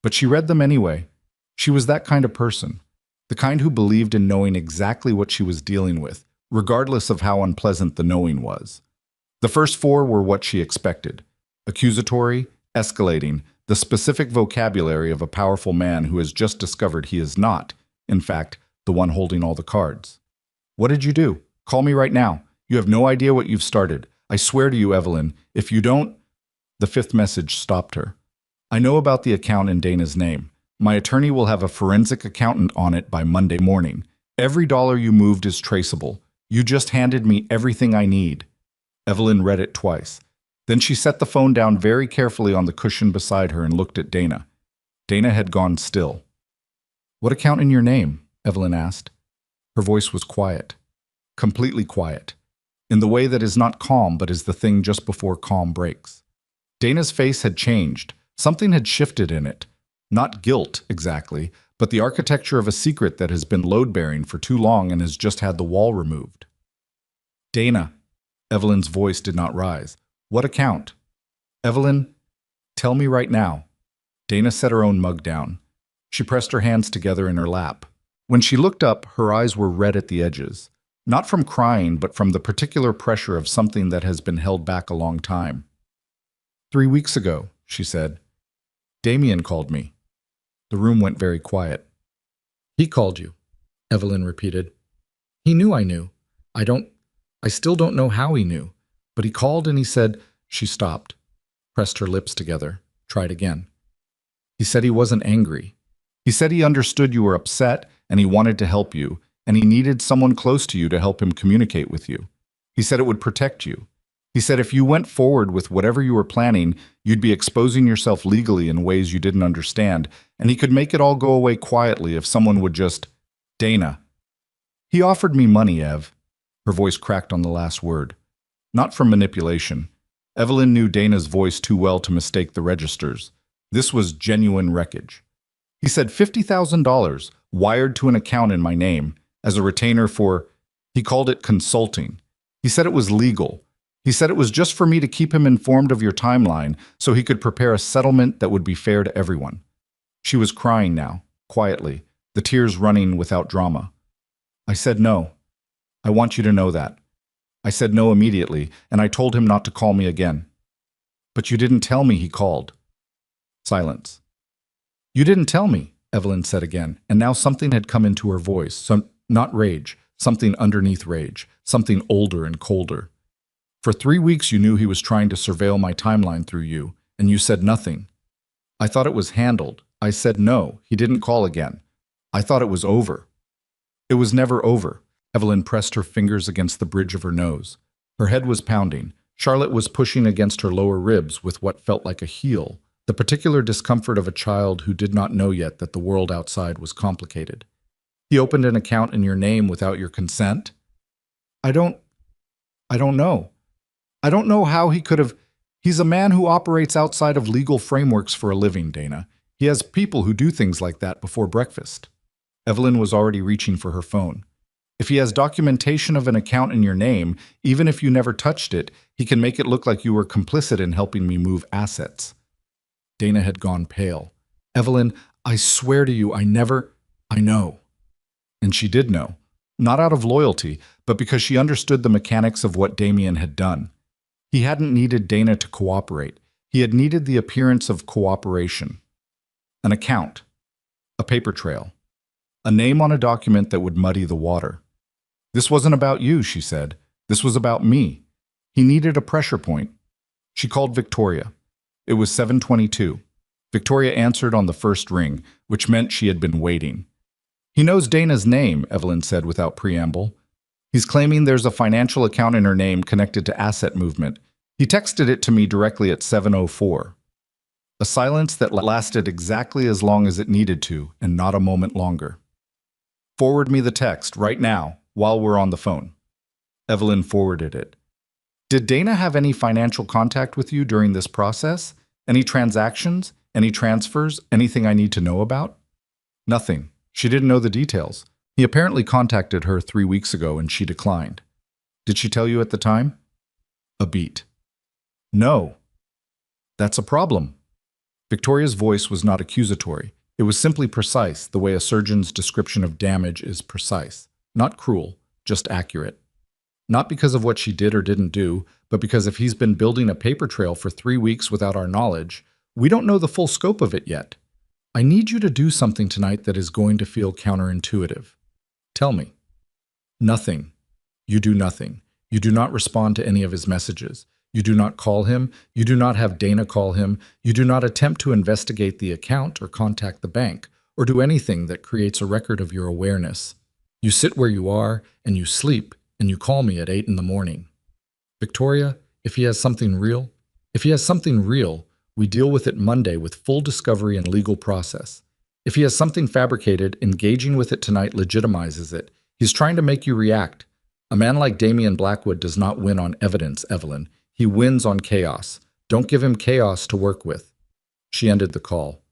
But she read them anyway. She was that kind of person, the kind who believed in knowing exactly what she was dealing with, regardless of how unpleasant the knowing was. The first 4 were what she expected: accusatory, escalating, the specific vocabulary of a powerful man who has just discovered he is not, in fact, the one holding all the cards. "What did you do? Call me right now. You have no idea what you've started. I swear to you, Evelyn, if you don't—" The 5th message stopped her. "I know about the account in Dana's name. My attorney will have a forensic accountant on it by Monday morning. Every dollar you moved is traceable. You just handed me everything I need." Evelyn read it twice. Then she set the phone down very carefully on the cushion beside her and looked at Dana. Dana had gone still. "What account in your name?" Evelyn asked. Her voice was quiet. Completely quiet. In the way that is not calm but is the thing just before calm breaks. Dana's face had changed. Something had shifted in it. Not guilt, exactly, but the architecture of a secret that has been load-bearing for too long and has just had the wall removed. "Dana." Evelyn's voice did not rise. "What account?" "Evelyn, tell me right now." Dana set her own mug down. She pressed her hands together in her lap. When she looked up, her eyes were red at the edges. Not from crying, but from the particular pressure of something that has been held back a long time. 3 weeks ago, she said. Damien called me. The room went very quiet. "He called you," Evelyn repeated. "He knew I knew. I still don't know how he knew. But he called and he said—" She stopped, pressed her lips together, tried again. "He said he wasn't angry. He said he understood you were upset and he wanted to help you, and he needed someone close to you to help him communicate with you. He said it would protect you. He said if you went forward with whatever you were planning, you'd be exposing yourself legally in ways you didn't understand, and he could make it all go away quietly if someone would just—" "Dana." "He offered me money, Ev." Her voice cracked on the last word. Not from manipulation. Evelyn knew Dana's voice too well to mistake the registers. This was genuine wreckage. "He said $50,000, wired to an account in my name, as a retainer for—" He called it consulting. He said it was legal. He said it was just for me to keep him informed of your timeline so he could prepare a settlement that would be fair to everyone. She was crying now, quietly, the tears running without drama. I said no. I want you to know that. I said no immediately, and I told him not to call me again. But you didn't tell me he called. Silence. You didn't tell me, Evelyn said again, and now something had come into her voice, not rage, something underneath rage, something older and colder. For 3 weeks you knew he was trying to surveil my timeline through you, and you said nothing. I thought it was handled. I said no, he didn't call again. I thought it was over. It was never over. Evelyn pressed her fingers against the bridge of her nose. Her head was pounding. Charlotte was pushing against her lower ribs with what felt like a heel, the particular discomfort of a child who did not know yet that the world outside was complicated. He opened an account in your name without your consent? I don't know. I don't know how he could have. He's a man who operates outside of legal frameworks for a living, Dana. He has people who do things like that before breakfast. Evelyn was already reaching for her phone. If he has documentation of an account in your name, even if you never touched it, he can make it look like you were complicit in helping me move assets. Dana had gone pale. Evelyn, I swear to you, I know. And she did know. Not out of loyalty, but because she understood the mechanics of what Damien had done. He hadn't needed Dana to cooperate. He had needed the appearance of cooperation. An account. A paper trail. A name on a document that would muddy the water. This wasn't about you, she said. This was about me. He needed a pressure point. She called Victoria. It was 7:22. Victoria answered on the first ring, which meant she had been waiting. He knows Dana's name, Evelyn said without preamble. He's claiming there's a financial account in her name connected to asset movement. He texted it to me directly at 7:04. A silence that lasted exactly as long as it needed to, and not a moment longer. Forward me the text right now, while we're on the phone. Evelyn forwarded it. Did Dana have any financial contact with you during this process? Any transactions? Any transfers? Anything I need to know about? Nothing. She didn't know the details. He apparently contacted her 3 weeks ago and she declined. Did she tell you at the time? A beat. No. That's a problem. Victoria's voice was not accusatory. It was simply precise, the way a surgeon's description of damage is precise. Not cruel, just accurate. Not because of what she did or didn't do, but because if he's been building a paper trail for 3 weeks without our knowledge, we don't know the full scope of it yet. I need you to do something tonight that is going to feel counterintuitive. Tell me. Nothing. You do nothing. You do not respond to any of his messages. You do not call him. You do not have Dana call him. You do not attempt to investigate the account or contact the bank, or do anything that creates a record of your awareness. You sit where you are, and you sleep, and you call me at 8 in the morning. Victoria, if he has something real, we deal with it Monday with full discovery and legal process. If he has something fabricated, engaging with it tonight legitimizes it. He's trying to make you react. A man like Damien Blackwood does not win on evidence, Evelyn. He wins on chaos. Don't give him chaos to work with. She ended the call.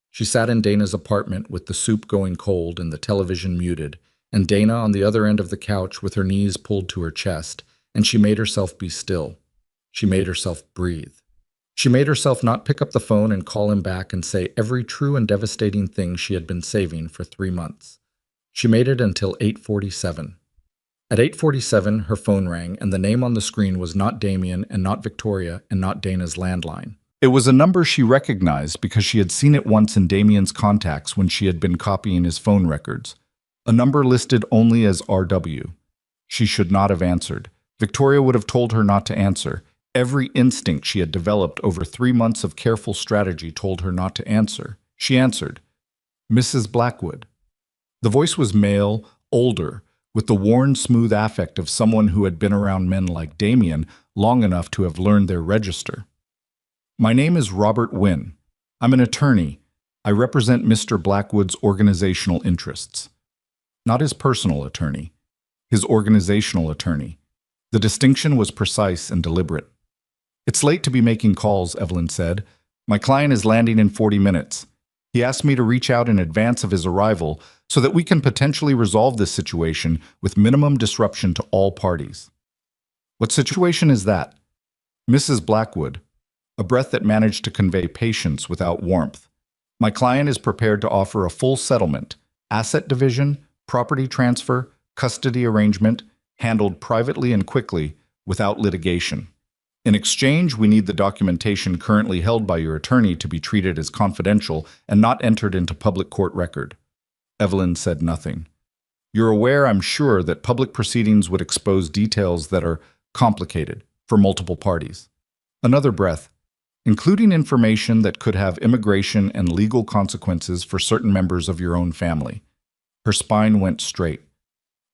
She sat in Dana's apartment with the soup going cold and the television muted, and Dana on the other end of the couch with her knees pulled to her chest, and she made herself be still. She made herself breathe. She made herself not pick up the phone and call him back and say every true and devastating thing she had been saving for 3 months. She made it until 8:47. At 8:47, her phone rang, and the name on the screen was not Damien and not Victoria and not Dana's landline. It was a number she recognized because she had seen it once in Damien's contacts when she had been copying his phone records. A number listed only as RW. She should not have answered. Victoria would have told her not to answer. Every instinct she had developed over 3 months of careful strategy told her not to answer. She answered, Mrs. Blackwood. The voice was male, older, with the worn, smooth affect of someone who had been around men like Damien long enough to have learned their register. My name is Robert Wynn. I'm an attorney. I represent Mr. Blackwood's organizational interests. Not his personal attorney, his organizational attorney. The distinction was precise and deliberate. It's late to be making calls, Evelyn said. My client is landing in 40 minutes. He asked me to reach out in advance of his arrival so that we can potentially resolve this situation with minimum disruption to all parties. What situation is that? Mrs. Blackwood, a breath that managed to convey patience without warmth. My client is prepared to offer a full settlement, asset division, property transfer, custody arrangement, handled privately and quickly, without litigation. In exchange, we need the documentation currently held by your attorney to be treated as confidential and not entered into public court record. Evelyn said nothing. You're aware, I'm sure, that public proceedings would expose details that are complicated for multiple parties. Another breath, including information that could have immigration and legal consequences for certain members of your own family. Her spine went straight.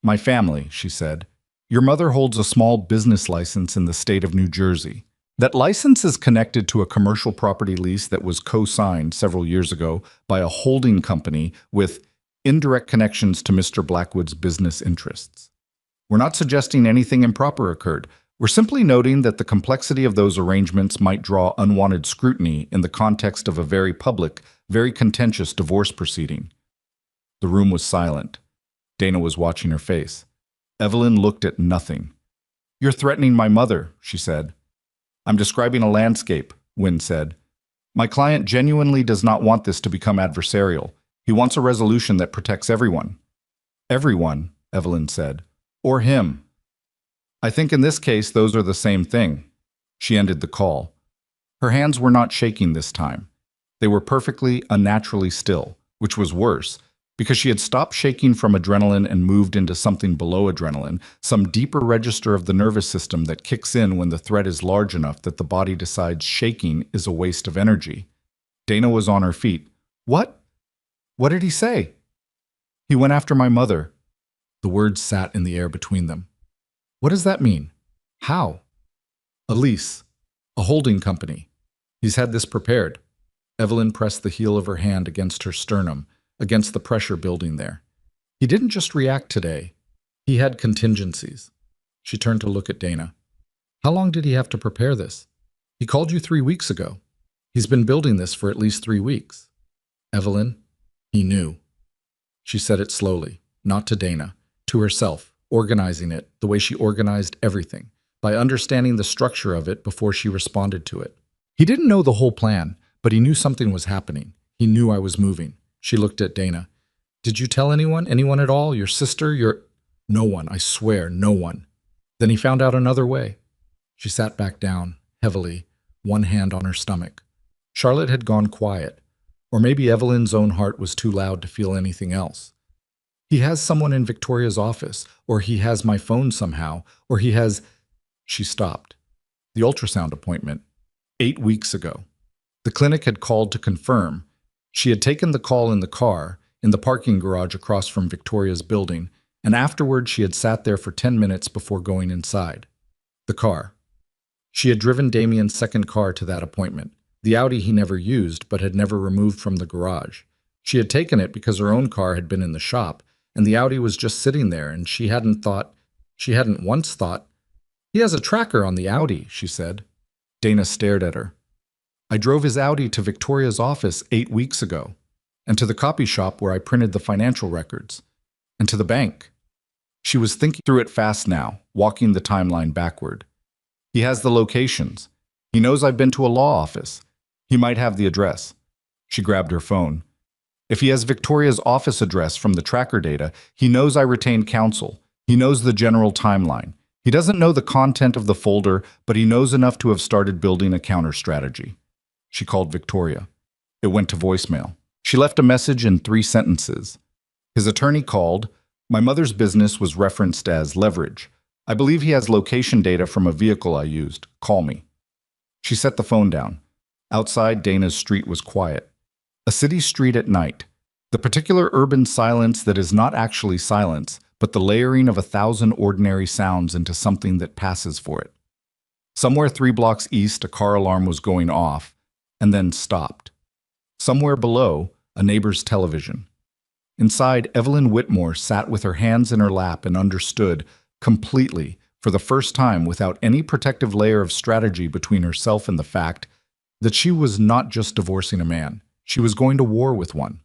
My family, she said. Your mother holds a small business license in the state of New Jersey. That license is connected to a commercial property lease that was co-signed several years ago by a holding company with indirect connections to Mr. Blackwood's business interests. We're not suggesting anything improper occurred. We're simply noting that the complexity of those arrangements might draw unwanted scrutiny in the context of a very public, very contentious divorce proceeding. The room was silent. Dana was watching her face. Evelyn looked at nothing. You're threatening my mother, she said. I'm describing a landscape, Wynne said. My client genuinely does not want this to become adversarial. He wants a resolution that protects everyone. Everyone, Evelyn said. Or him. I think in this case those are the same thing. She ended the call. Her hands were not shaking this time. They were perfectly, unnaturally still, which was worse, because she had stopped shaking from adrenaline and moved into something below adrenaline, some deeper register of the nervous system that kicks in when the threat is large enough that the body decides shaking is a waste of energy. Dana was on her feet. What? What did he say? He went after my mother. The words sat in the air between them. What does that mean? How? A lease. A holding company. He's had this prepared. Evelyn pressed the heel of her hand against her sternum, against the pressure building there. He didn't just react today. He had contingencies. She turned to look at Dana. How long did he have to prepare this? He called you 3 weeks ago. He's been building this for at least 3 weeks. Evelyn, he knew. She said it slowly, not to Dana, to herself, organizing it the way she organized everything, by understanding the structure of it before she responded to it. He didn't know the whole plan, but he knew something was happening. He knew I was moving. She looked at Dana. Did you tell anyone? Anyone at all? Your sister? No one, I swear, no one. Then he found out another way. She sat back down, heavily, one hand on her stomach. Charlotte had gone quiet, or maybe Evelyn's own heart was too loud to feel anything else. He has someone in Victoria's office, or he has my phone somehow, or he has... She stopped. The ultrasound appointment. 8 weeks ago. The clinic had called to confirm. She had taken the call in the car, in the parking garage across from Victoria's building, and afterward she had sat there for 10 minutes before going inside. The car. She had driven Damien's second car to that appointment, the Audi he never used but had never removed from the garage. She had taken it because her own car had been in the shop, and the Audi was just sitting there, and she hadn't once thought, he has a tracker on the Audi, she said. Dana stared at her. I drove his Audi to Victoria's office 8 weeks ago, and to the copy shop where I printed the financial records, and to the bank. She was thinking through it fast now, walking the timeline backward. He has the locations. He knows I've been to a law office. He might have the address. She grabbed her phone. If he has Victoria's office address from the tracker data, he knows I retained counsel. He knows the general timeline. He doesn't know the content of the folder, but he knows enough to have started building a counter-strategy. She called Victoria. It went to voicemail. She left a message in 3 sentences. His attorney called. My mother's business was referenced as leverage. I believe he has location data from a vehicle I used. Call me. She set the phone down. Outside, Dana's street was quiet. A city street at night. The particular urban silence that is not actually silence, but the layering of 1,000 ordinary sounds into something that passes for it. Somewhere 3 blocks east, a car alarm was going off, and then stopped. Somewhere below, a neighbor's television. Inside, Evelyn Whitmore sat with her hands in her lap and understood, completely, for the first time without any protective layer of strategy between herself and the fact that she was not just divorcing a man, she was going to war with one.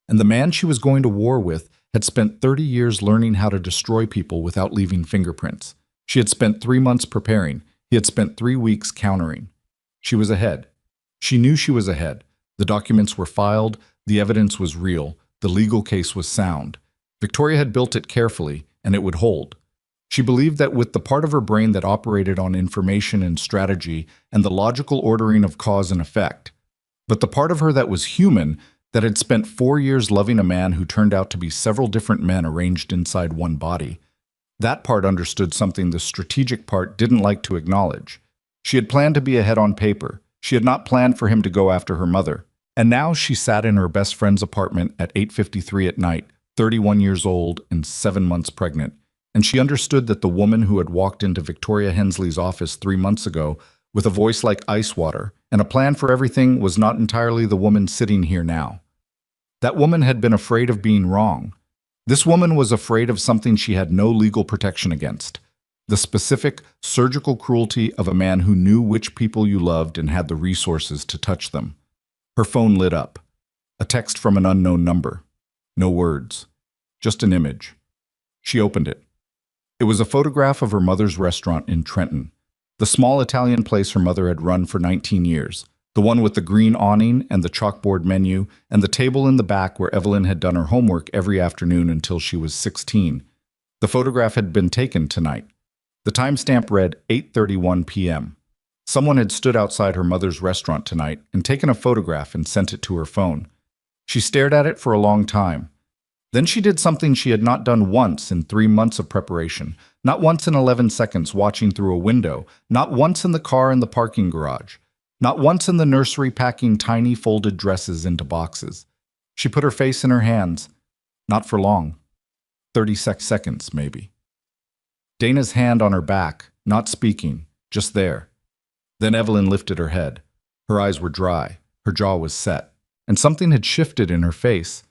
And the man she was going to war with had spent 30 years learning how to destroy people without leaving fingerprints. She had spent 3 months preparing. He had spent 3 weeks countering. She was ahead. She knew she was ahead. The documents were filed, the evidence was real, the legal case was sound. Victoria had built it carefully, and it would hold. She believed that with the part of her brain that operated on information and strategy and the logical ordering of cause and effect, but the part of her that was human, that had spent 4 years loving a man who turned out to be several different men arranged inside one body, that part understood something the strategic part didn't like to acknowledge. She had planned to be ahead on paper. She had not planned for him to go after her mother. And now she sat in her best friend's apartment at 8:53 at night, 31 years old and 7 months pregnant. And she understood that the woman who had walked into Victoria Hensley's office 3 months ago with a voice like ice water and a plan for everything was not entirely the woman sitting here now. That woman had been afraid of being wrong. This woman was afraid of something she had no legal protection against. The specific, surgical cruelty of a man who knew which people you loved and had the resources to touch them. Her phone lit up. A text from an unknown number. No words. Just an image. She opened it. It was a photograph of her mother's restaurant in Trenton, the small Italian place her mother had run for 19 years, the one with the green awning and the chalkboard menu, and the table in the back where Evelyn had done her homework every afternoon until she was 16. The photograph had been taken tonight. The timestamp read 8:31 p.m. Someone had stood outside her mother's restaurant tonight and taken a photograph and sent it to her phone. She stared at it for a long time. Then she did something she had not done once in 3 months of preparation, not once in 11 seconds watching through a window, not once in the car in the parking garage, not once in the nursery packing tiny folded dresses into boxes. She put her face in her hands. Not for long. 30 seconds, maybe. Dana's hand on her back, not speaking, just there. Then Evelyn lifted her head. Her eyes were dry, her jaw was set, and something had shifted in her face.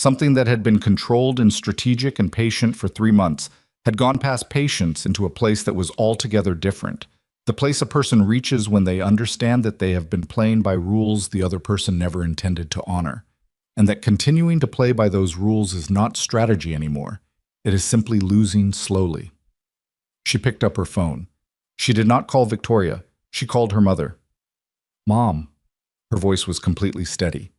Something that had been controlled and strategic and patient for 3 months had gone past patience into a place that was altogether different. The place a person reaches when they understand that they have been playing by rules the other person never intended to honor, and that continuing to play by those rules is not strategy anymore. It is simply losing slowly. She picked up her phone. She did not call Victoria. She called her mother. "Mom." Her voice was completely steady.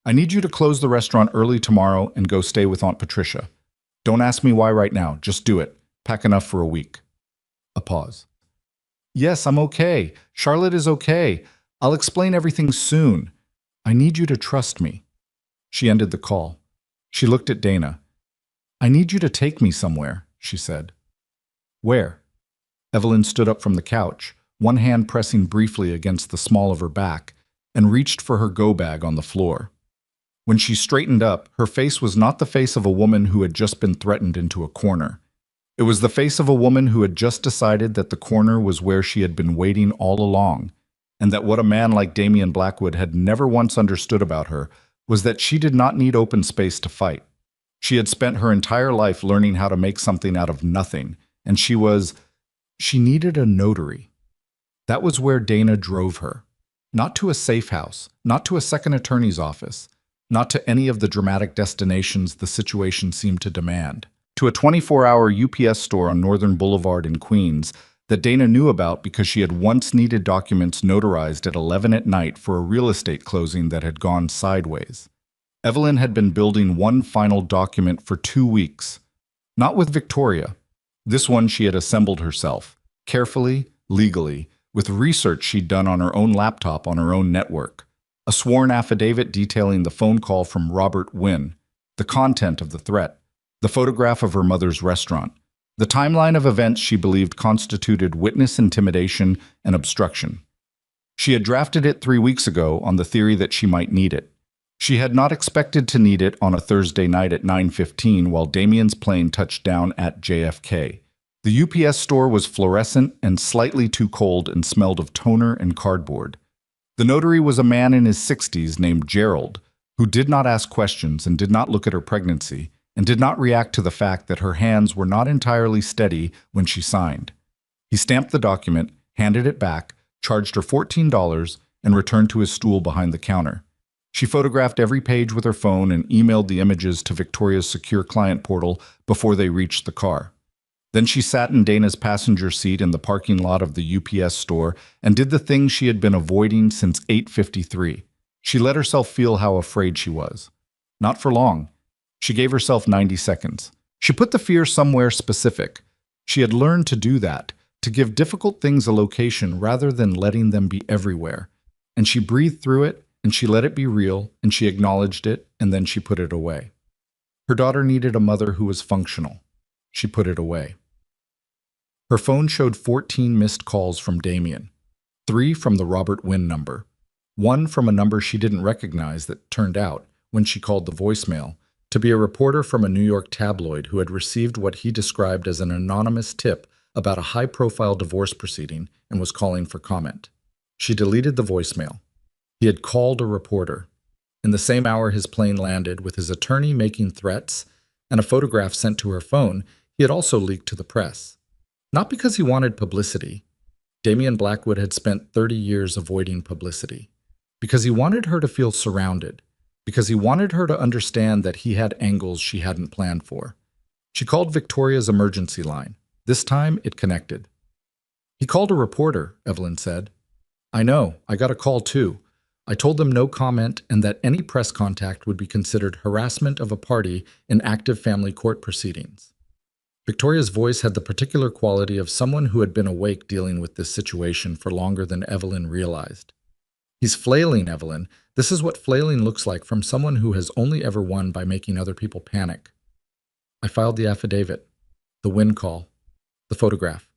"I need you to close the restaurant early tomorrow and go stay with Aunt Patricia. Don't ask me why right now. Just do it. Pack enough for a week." A pause. "Yes, I'm okay. Charlotte is okay. I'll explain everything soon. I need you to trust me." She ended the call. She looked at Dana. "I need you to take me somewhere," she said. "Where?" Evelyn stood up from the couch, one hand pressing briefly against the small of her back, and reached for her go-bag on the floor. When she straightened up, her face was not the face of a woman who had just been threatened into a corner. It was the face of a woman who had just decided that the corner was where she had been waiting all along, and that what a man like Damian Blackwood had never once understood about her was that she did not need open space to fight. She had spent her entire life learning how to make something out of nothing, and she needed a notary. That was where Dana drove her. Not to a safe house, not to a second attorney's office, not to any of the dramatic destinations the situation seemed to demand. To a 24-hour UPS store on Northern Boulevard in Queens that Dana knew about because she had once needed documents notarized at 11 at night for a real estate closing that had gone sideways. Evelyn had been building one final document for 2 weeks. Not with Victoria. This one she had assembled herself, carefully, legally, with research she'd done on her own laptop on her own network. A sworn affidavit detailing the phone call from Robert Wynne, the content of the threat, the photograph of her mother's restaurant, the timeline of events she believed constituted witness intimidation and obstruction. She had drafted it 3 weeks ago on the theory that she might need it. She had not expected to need it on a Thursday night at 9:15 while Damian's plane touched down at JFK. The UPS store was fluorescent and slightly too cold and smelled of toner and cardboard. The notary was a man in his 60s named Gerald, who did not ask questions and did not look at her pregnancy, and did not react to the fact that her hands were not entirely steady when she signed. He stamped the document, handed it back, charged her $14, and returned to his stool behind the counter. She photographed every page with her phone and emailed the images to Victoria's secure client portal before they reached the car. Then she sat in Dana's passenger seat in the parking lot of the UPS store and did the thing she had been avoiding since 8:53. She let herself feel how afraid she was. Not for long. She gave herself 90 seconds. She put the fear somewhere specific. She had learned to do that, to give difficult things a location rather than letting them be everywhere. And she breathed through it, and she let it be real, and she acknowledged it, and then she put it away. Her daughter needed a mother who was functional. She put it away. Her phone showed 14 missed calls from Damien, 3 from the Robert Wynn number, 1 from a number she didn't recognize that turned out, when she called the voicemail, to be a reporter from a New York tabloid who had received what he described as an anonymous tip about a high-profile divorce proceeding and was calling for comment. She deleted the voicemail. He had called a reporter. In the same hour his plane landed, with his attorney making threats and a photograph sent to her phone, he had also leaked to the press. Not because he wanted publicity. Damien Blackwood had spent 30 years avoiding publicity. Because he wanted her to feel surrounded. Because he wanted her to understand that he had angles she hadn't planned for. She called Victoria's emergency line. This time, it connected. "He called a reporter," Evelyn said. "I know. I got a call too. I told them no comment and that any press contact would be considered harassment of a party in active family court proceedings." Victoria's voice had the particular quality of someone who had been awake dealing with this situation for longer than Evelyn realized. "He's flailing, Evelyn. This is what flailing looks like from someone who has only ever won by making other people panic." I filed the affidavit, the Wynn call, the photograph.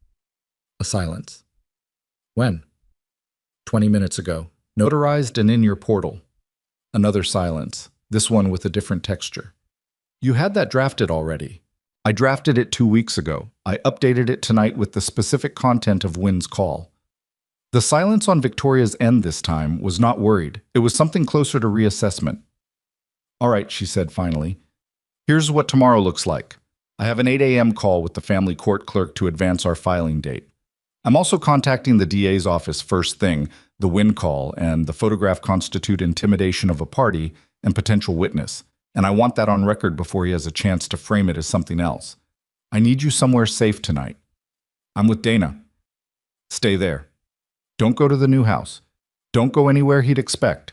A silence. "When?" 20 minutes ago. "Notarized and in your portal." Another silence, this one with a different texture. "You had that drafted already." "I drafted it 2 weeks ago. I updated it tonight with the specific content of Wynn's call." The silence on Victoria's end this time was not worried. It was something closer to reassessment. "All right," she said finally. "Here's what tomorrow looks like. I have an 8 a.m. call with the family court clerk to advance our filing date. I'm also contacting the DA's office first thing. The Wynn call and the photograph constitute intimidation of a party and potential witness, and I want that on record before he has a chance to frame it as something else. I need you somewhere safe tonight. I'm with Dana. Stay there. Don't go to the new house. Don't go anywhere he'd expect."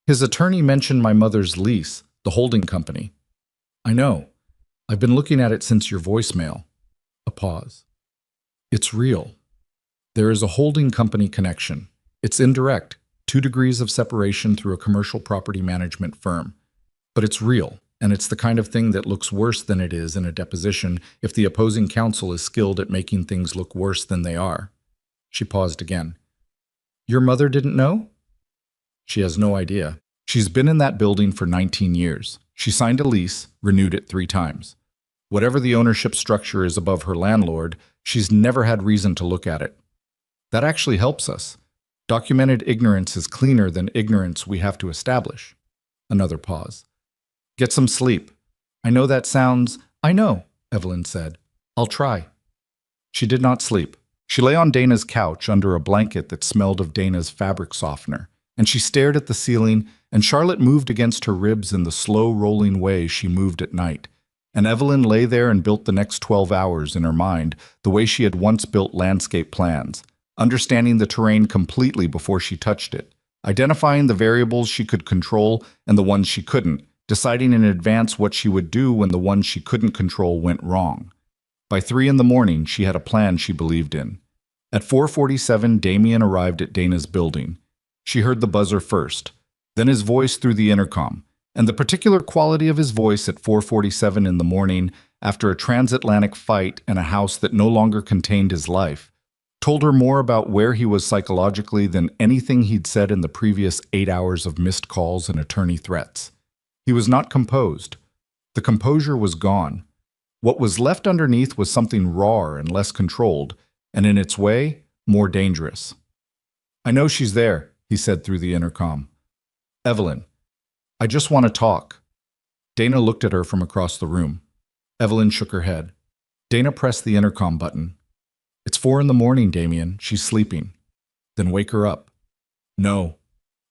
His attorney mentioned my mother's lease, the holding company. "I know. I've been looking at it since your voicemail." A pause. "It's real. There is a holding company connection. It's indirect, 2 degrees of separation through a commercial property management firm. But it's real, and it's the kind of thing that looks worse than it is in a deposition if the opposing counsel is skilled at making things look worse than they are." She paused again. "Your mother didn't know?" "She has no idea. She's been in that building for 19 years. She signed a lease, renewed it 3 times. Whatever the ownership structure is above her landlord, she's never had reason to look at it. That actually helps us. Documented ignorance is cleaner than ignorance we have to establish." Another pause. "Get some sleep. I know that sounds—" "I know," Evelyn said. "I'll try." She did not sleep. She lay on Dana's couch under a blanket that smelled of Dana's fabric softener, and she stared at the ceiling, and Charlotte moved against her ribs in the slow rolling way she moved at night. And Evelyn lay there and built the next 12 hours in her mind the way she had once built landscape plans, understanding the terrain completely before she touched it, identifying the variables she could control and the ones she couldn't, deciding in advance what she would do when the ones she couldn't control went wrong. By 3 in the morning, she had a plan she believed in. At 4:47, Damien arrived at Dana's building. She heard the buzzer first, then his voice through the intercom, and the particular quality of his voice at 4:47 in the morning, after a transatlantic fight and a house that no longer contained his life, told her more about where he was psychologically than anything he'd said in the previous 8 hours of missed calls and attorney threats. He was not composed. The composure was gone. What was left underneath was something rawer and less controlled, and in its way, more dangerous. "I know she's there," he said through the intercom. "Evelyn, I just want to talk." Dana looked at her from across the room. Evelyn shook her head. Dana pressed the intercom button. "It's 4 in the morning, Damien. She's sleeping." "Then wake her up." "No."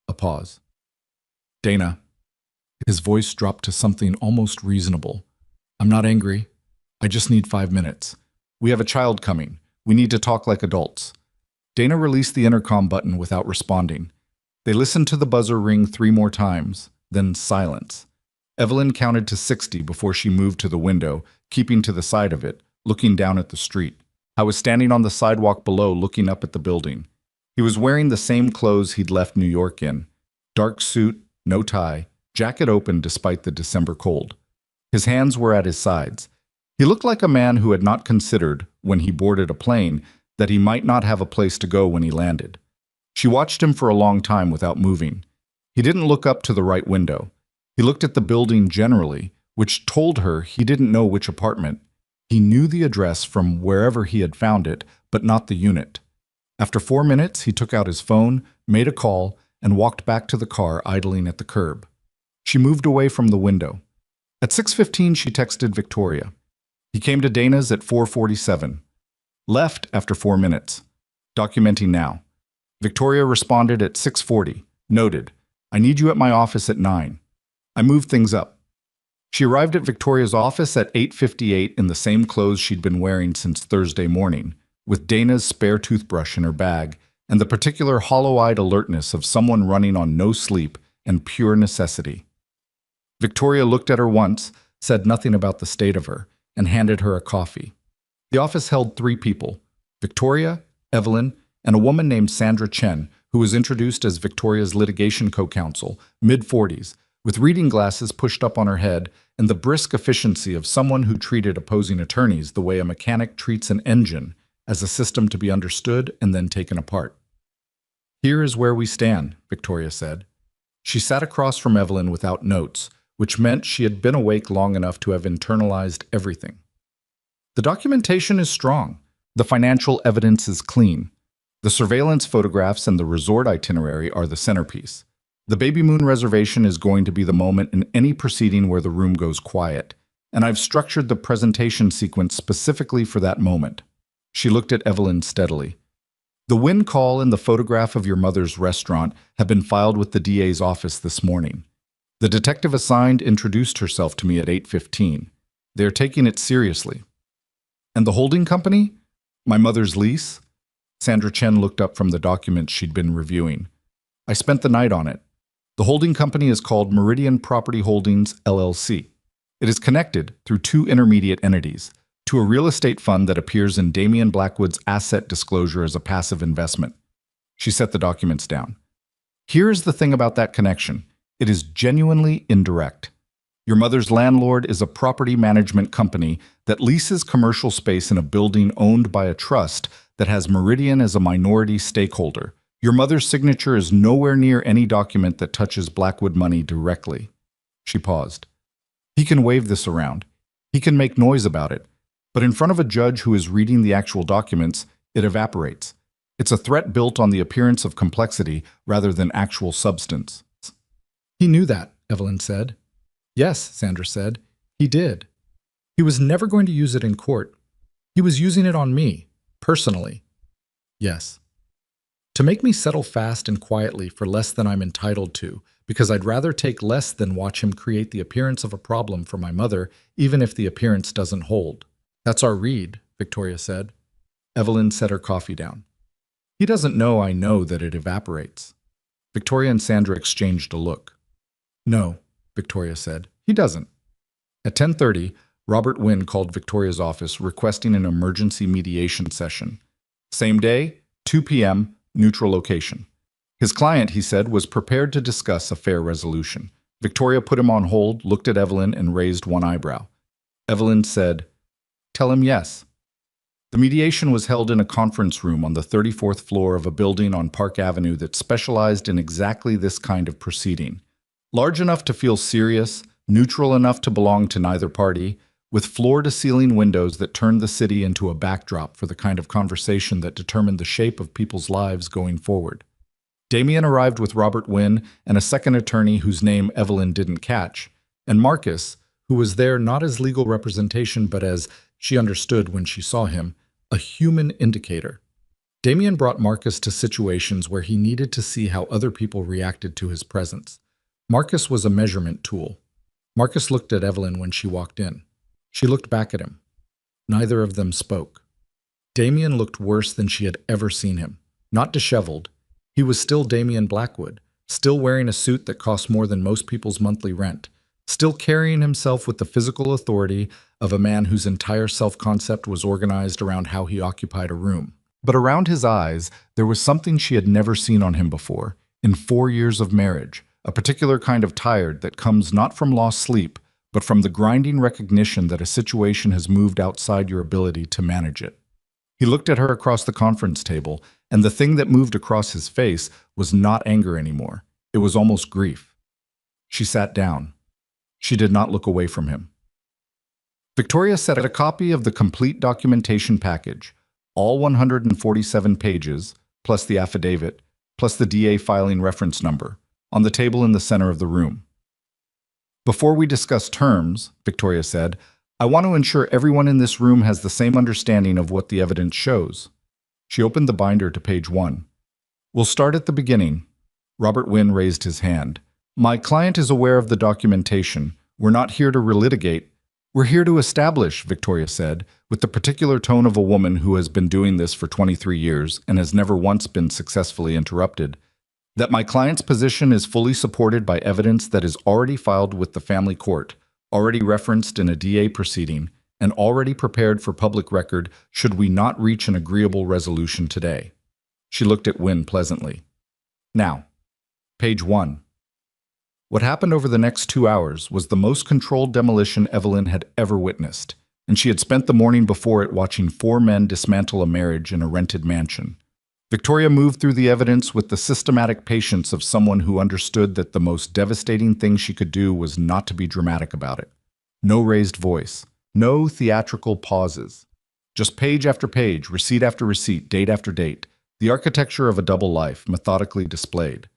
A pause. "Dana." His voice dropped to something almost reasonable. "I'm not angry. I just need 5 minutes. We have a child coming. We need to talk like adults." Dana released the intercom button without responding. They listened to the buzzer ring 3 more times, then silence. Evelyn counted to 60 before she moved to the window, keeping to the side of it, looking down at the street. I was standing on the sidewalk below looking up at the building. He was wearing the same clothes he'd left New York in. Dark suit, no tie, jacket open despite the December cold. His hands were at his sides. He looked like a man who had not considered, when he boarded a plane, that he might not have a place to go when he landed. She watched him for a long time without moving. He didn't look up to the right window. He looked at the building generally, which told her he didn't know which apartment. He knew the address from wherever he had found it, but not the unit. After 4 minutes, he took out his phone, made a call, and walked back to the car idling at the curb. She moved away from the window. At 6:15, she texted Victoria. He came to Dana's at 4:47. Left after 4 minutes. Documenting now. Victoria responded at 6:40. Noted. I need you at my office at 9. I moved things up. She arrived at Victoria's office at 8:58 in the same clothes she'd been wearing since Thursday morning, with Dana's spare toothbrush in her bag and the particular hollow-eyed alertness of someone running on no sleep and pure necessity. Victoria looked at her once, said nothing about the state of her, and handed her a coffee. The office held 3 people, Victoria, Evelyn, and a woman named Sandra Chen, who was introduced as Victoria's litigation co-counsel, mid-40s, with reading glasses pushed up on her head and the brisk efficiency of someone who treated opposing attorneys the way a mechanic treats an engine, as a system to be understood and then taken apart. Here is where we stand, Victoria said. She sat across from Evelyn without notes, which meant she had been awake long enough to have internalized everything. The documentation is strong. The financial evidence is clean. The surveillance photographs and the resort itinerary are the centerpiece. The Baby Moon reservation is going to be the moment in any proceeding where the room goes quiet, and I've structured the presentation sequence specifically for that moment. She looked at Evelyn steadily. The Wynn call and the photograph of your mother's restaurant have been filed with the DA's office this morning. The detective assigned introduced herself to me at 8:15. They are taking it seriously. And the holding company? My mother's lease? Sandra Chen looked up from the documents she'd been reviewing. I spent the night on it. The holding company is called Meridian Property Holdings, LLC. It is connected, through 2 intermediate entities, to a real estate fund that appears in Damian Blackwood's asset disclosure as a passive investment. She set the documents down. Here is the thing about that connection. It is genuinely indirect. Your mother's landlord is a property management company that leases commercial space in a building owned by a trust that has Meridian as a minority stakeholder. Your mother's signature is nowhere near any document that touches Blackwood money directly. She paused. He can wave this around. He can make noise about it. But in front of a judge who is reading the actual documents, it evaporates. It's a threat built on the appearance of complexity rather than actual substance. He knew that, Evelyn said. Yes, Sandra said. He did. He was never going to use it in court. He was using it on me, personally. Yes. To make me settle fast and quietly for less than I'm entitled to, because I'd rather take less than watch him create the appearance of a problem for my mother, even if the appearance doesn't hold. That's our read, Victoria said. Evelyn set her coffee down. He doesn't know I know that it evaporates. Victoria and Sandra exchanged a look. No, Victoria said. He doesn't. At 10:30, Robert Wynn called Victoria's office requesting an emergency mediation session. Same day, 2 p.m., neutral location. His client, he said, was prepared to discuss a fair resolution. Victoria put him on hold, looked at Evelyn, and raised one eyebrow. Evelyn said, "Tell him yes." The mediation was held in a conference room on the 34th floor of a building on Park Avenue that specialized in exactly this kind of proceeding. Large enough to feel serious, neutral enough to belong to neither party, with floor-to-ceiling windows that turned the city into a backdrop for the kind of conversation that determined the shape of people's lives going forward. Damien arrived with Robert Wynn and a second attorney whose name Evelyn didn't catch, and Marcus, who was there not as legal representation but as, she understood when she saw him, a human indicator. Damien brought Marcus to situations where he needed to see how other people reacted to his presence. Marcus was a measurement tool. Marcus looked at Evelyn when she walked in. She looked back at him. Neither of them spoke. Damien looked worse than she had ever seen him. Not disheveled. He was still Damien Blackwood, still wearing a suit that cost more than most people's monthly rent, still carrying himself with the physical authority of a man whose entire self-concept was organized around how he occupied a room. But around his eyes, there was something she had never seen on him before, in 4 years of marriage, a particular kind of tired that comes not from lost sleep, but from the grinding recognition that a situation has moved outside your ability to manage it. He looked at her across the conference table, and the thing that moved across his face was not anger anymore. It was almost grief. She sat down. She did not look away from him. Victoria set a copy of the complete documentation package, all 147 pages, plus the affidavit, plus the DA filing reference number, on the table in the center of the room. "Before we discuss terms," Victoria said, "I want to ensure everyone in this room has the same understanding of what the evidence shows." She opened the binder to page 1. "We'll start at the beginning." Robert Wynn raised his hand. "My client is aware of the documentation. We're not here to relitigate. We're here to establish," Victoria said, with the particular tone of a woman who has been doing this for 23 years and has never once been successfully interrupted, "that my client's position is fully supported by evidence that is already filed with the family court, already referenced in a DA proceeding, and already prepared for public record should we not reach an agreeable resolution today." She looked at Wynn pleasantly. "Now, page 1. What happened over the next 2 hours was the most controlled demolition Evelyn had ever witnessed, and she had spent the morning before it watching 4 men dismantle a marriage in a rented mansion. Victoria moved through the evidence with the systematic patience of someone who understood that the most devastating thing she could do was not to be dramatic about it. No raised voice, no theatrical pauses. Just page after page, receipt after receipt, date after date, the architecture of a double life methodically displayed.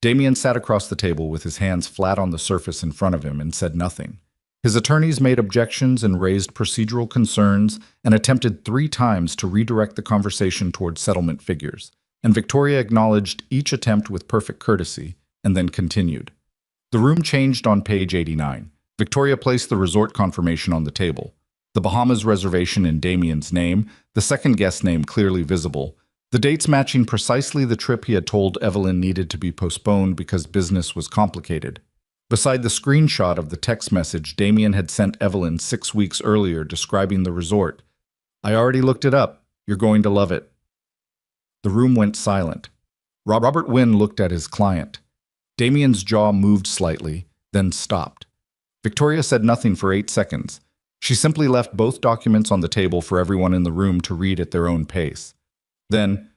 Damien sat across the table with his hands flat on the surface in front of him and said nothing. His attorneys made objections and raised procedural concerns and attempted 3 times to redirect the conversation toward settlement figures, and Victoria acknowledged each attempt with perfect courtesy and then continued. The room changed on page 89. Victoria placed the resort confirmation on the table. The Bahamas reservation in Damien's name, the second guest name clearly visible, the dates matching precisely the trip he had told Evelyn needed to be postponed because business was complicated. Beside the screenshot of the text message Damien had sent Evelyn 6 weeks earlier describing the resort, "I already looked it up. You're going to love it." The room went silent. Robert Wynn looked at his client. Damien's jaw moved slightly, then stopped. Victoria said nothing for 8 seconds. She simply left both documents on the table for everyone in the room to read at their own pace. Then,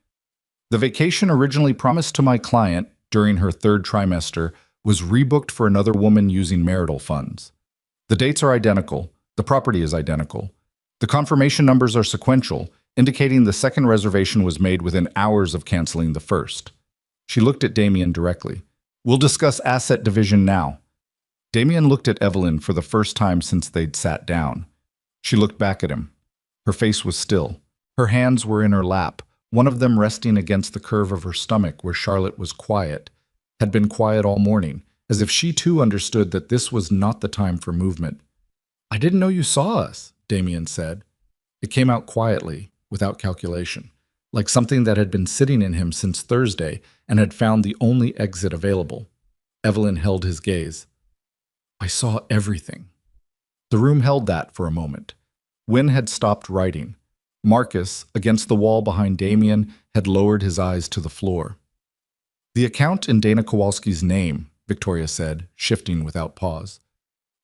"The vacation originally promised to my client during her 3rd trimester was rebooked for another woman using marital funds. The dates are identical. The property is identical. The confirmation numbers are sequential, indicating the second reservation was made within hours of canceling the first." She looked at Damien directly. "We'll discuss asset division now." Damien looked at Evelyn for the first time since they'd sat down. She looked back at him. Her face was still. Her hands were in her lap, one of them resting against the curve of her stomach where Charlotte was quiet, had been quiet all morning, as if she too understood that this was not the time for movement. "I didn't know you saw us," Damien said. It came out quietly, without calculation, like something that had been sitting in him since Thursday and had found the only exit available. Evelyn held his gaze. "I saw everything." The room held that for a moment. Wynn had stopped writing. Marcus, against the wall behind Damien, had lowered his eyes to the floor. "The account in Dana Kowalski's name," Victoria said, shifting without pause.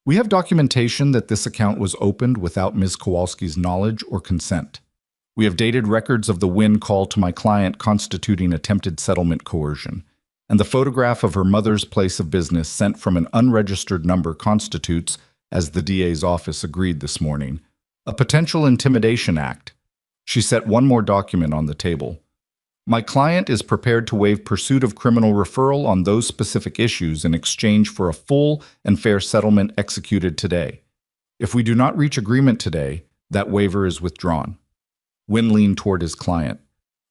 "We have documentation that this account was opened without Ms. Kowalski's knowledge or consent. We have dated records of the Wynn call to my client constituting attempted settlement coercion, and the photograph of her mother's place of business sent from an unregistered number constitutes, as the DA's office agreed this morning, a potential intimidation act." She set one more document on the table. "My client is prepared to waive pursuit of criminal referral on those specific issues in exchange for a full and fair settlement executed today. If we do not reach agreement today, that waiver is withdrawn." Wynn leaned toward his client.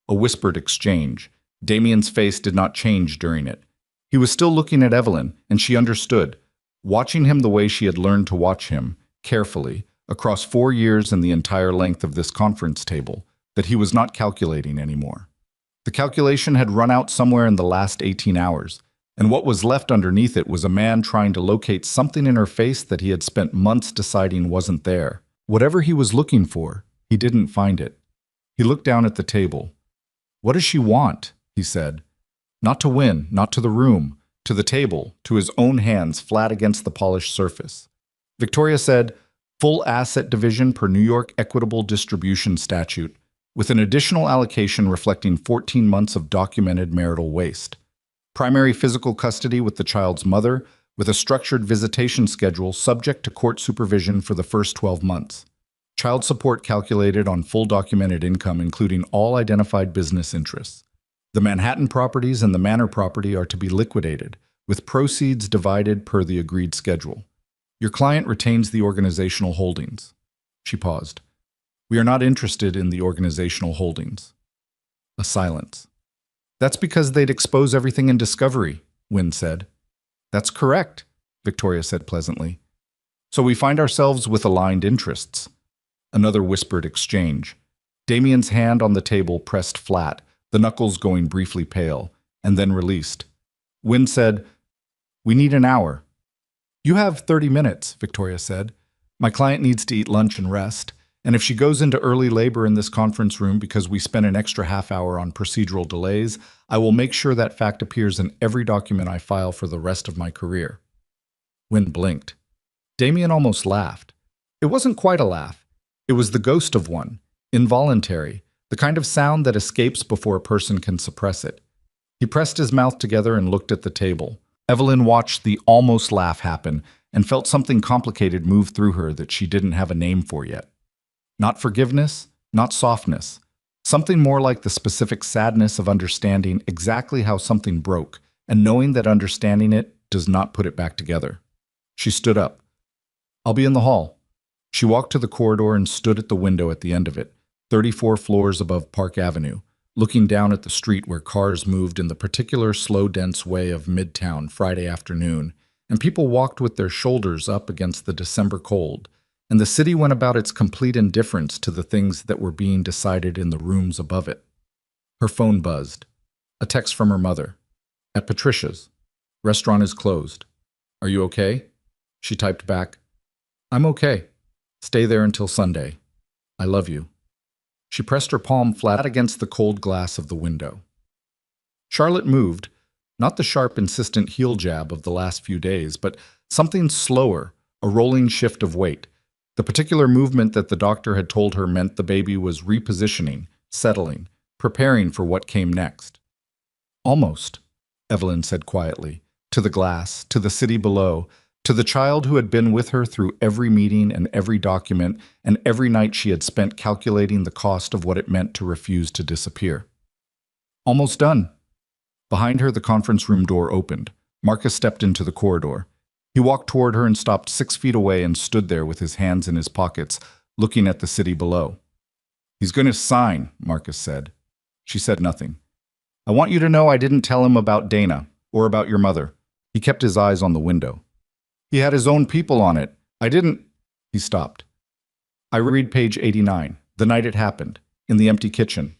A whispered exchange. Damien's face did not change during it. He was still looking at Evelyn, and she understood, watching him the way she had learned to watch him, carefully, across 4 years and the entire length of this conference table, that he was not calculating anymore. The calculation had run out somewhere in the last 18 hours, and what was left underneath it was a man trying to locate something in her face that he had spent months deciding wasn't there. Whatever he was looking for, he didn't find it. He looked down at the table. "What does she want?" he said. Not to win, not to the room, to the table, to his own hands flat against the polished surface. Victoria said, "Full asset division per New York Equitable Distribution Statute, with an additional allocation reflecting 14 months of documented marital waste. Primary physical custody with the child's mother, with a structured visitation schedule subject to court supervision for the first 12 months. Child support calculated on full documented income, including all identified business interests. The Manhattan properties and the Manor property are to be liquidated, with proceeds divided per the agreed schedule. Your client retains the organizational holdings." She paused. "We are not interested in the organizational holdings." A silence. "That's because they'd expose everything in discovery," Wynne said. "That's correct," Victoria said pleasantly. "So we find ourselves with aligned interests." Another whispered exchange. Damien's hand on the table pressed flat, the knuckles going briefly pale, and then released. Wynne said, "We need an hour." "You have 30 minutes, Victoria said. "My client needs to eat lunch and rest, and if she goes into early labor in this conference room because we spent an extra half hour on procedural delays, I will make sure that fact appears in every document I file for the rest of my career." Wynne blinked. Damien almost laughed. It wasn't quite a laugh. It was the ghost of one, involuntary, the kind of sound that escapes before a person can suppress it. He pressed his mouth together and looked at the table. Evelyn watched the almost laugh happen and felt something complicated move through her that she didn't have a name for yet. Not forgiveness, not softness. Something more like the specific sadness of understanding exactly how something broke and knowing that understanding it does not put it back together. She stood up. "I'll be in the hall." She walked to the corridor and stood at the window at the end of it, 34 floors above Park Avenue, looking down at the street where cars moved in the particular slow, dense way of Midtown Friday afternoon, and people walked with their shoulders up against the December cold, and the city went about its complete indifference to the things that were being decided in the rooms above it. Her phone buzzed. A text from her mother. "At Patricia's. Restaurant is closed. Are you okay?" She typed back, "I'm okay. Stay there until Sunday. I love you." She pressed her palm flat against the cold glass of the window. Charlotte moved, not the sharp, insistent heel jab of the last few days, but something slower, a rolling shift of weight. The particular movement that the doctor had told her meant the baby was repositioning, settling, preparing for what came next. "Almost," Evelyn said quietly, to the glass, to the city below, to the child who had been with her through every meeting and every document and every night she had spent calculating the cost of what it meant to refuse to disappear. "Almost done." Behind her, the conference room door opened. Marcus stepped into the corridor. He walked toward her and stopped 6 feet away and stood there with his hands in his pockets, looking at the city below. "He's going to sign," Marcus said. She said nothing. "I want you to know I didn't tell him about Dana, or about your mother." He kept his eyes on the window. "He had his own people on it. I didn't—" He stopped. "I read page 89, the night it happened, in the empty kitchen."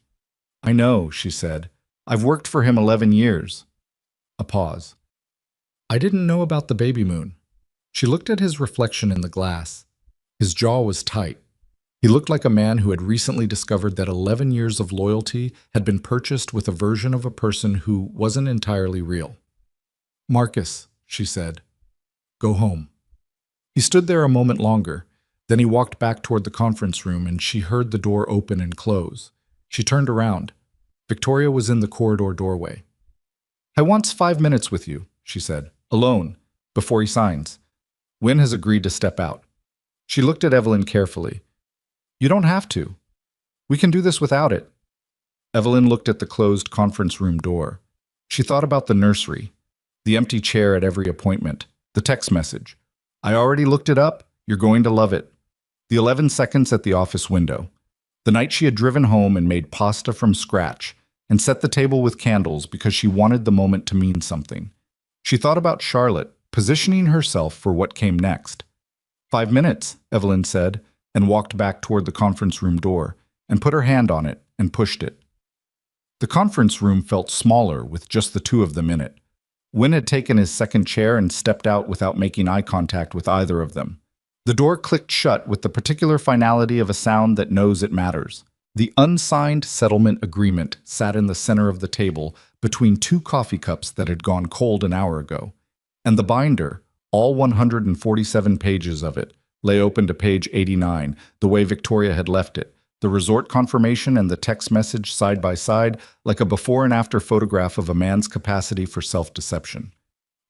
"I know," she said. "I've worked for him 11 years. A pause. "I didn't know about the baby moon." She looked at his reflection in the glass. His jaw was tight. He looked like a man who had recently discovered that 11 years of loyalty had been purchased with a version of a person who wasn't entirely real. "Marcus," she said, "go home." He stood there a moment longer. Then he walked back toward the conference room and she heard the door open and close. She turned around. Victoria was in the corridor doorway. "I want 5 minutes with you," she said, "alone, before he signs. Wynne has agreed to step out." She looked at Evelyn carefully. "You don't have to. We can do this without it." Evelyn looked at the closed conference room door. She thought about the nursery, the empty chair at every appointment, the text message. "I already looked it up. You're going to love it." The 11 seconds at the office window. The night she had driven home and made pasta from scratch and set the table with candles because she wanted the moment to mean something. She thought about Charlotte, positioning herself for what came next. 5 minutes, Evelyn said, and walked back toward the conference room door and put her hand on it and pushed it. The conference room felt smaller with just the two of them in it. Wynne had taken his second chair and stepped out without making eye contact with either of them. The door clicked shut with the particular finality of a sound that knows it matters. The unsigned settlement agreement sat in the center of the table between two coffee cups that had gone cold an hour ago. And the binder, all 147 pages of it, lay open to page 89, the way Victoria had left it, the resort confirmation and the text message side by side, like a before and after photograph of a man's capacity for self-deception.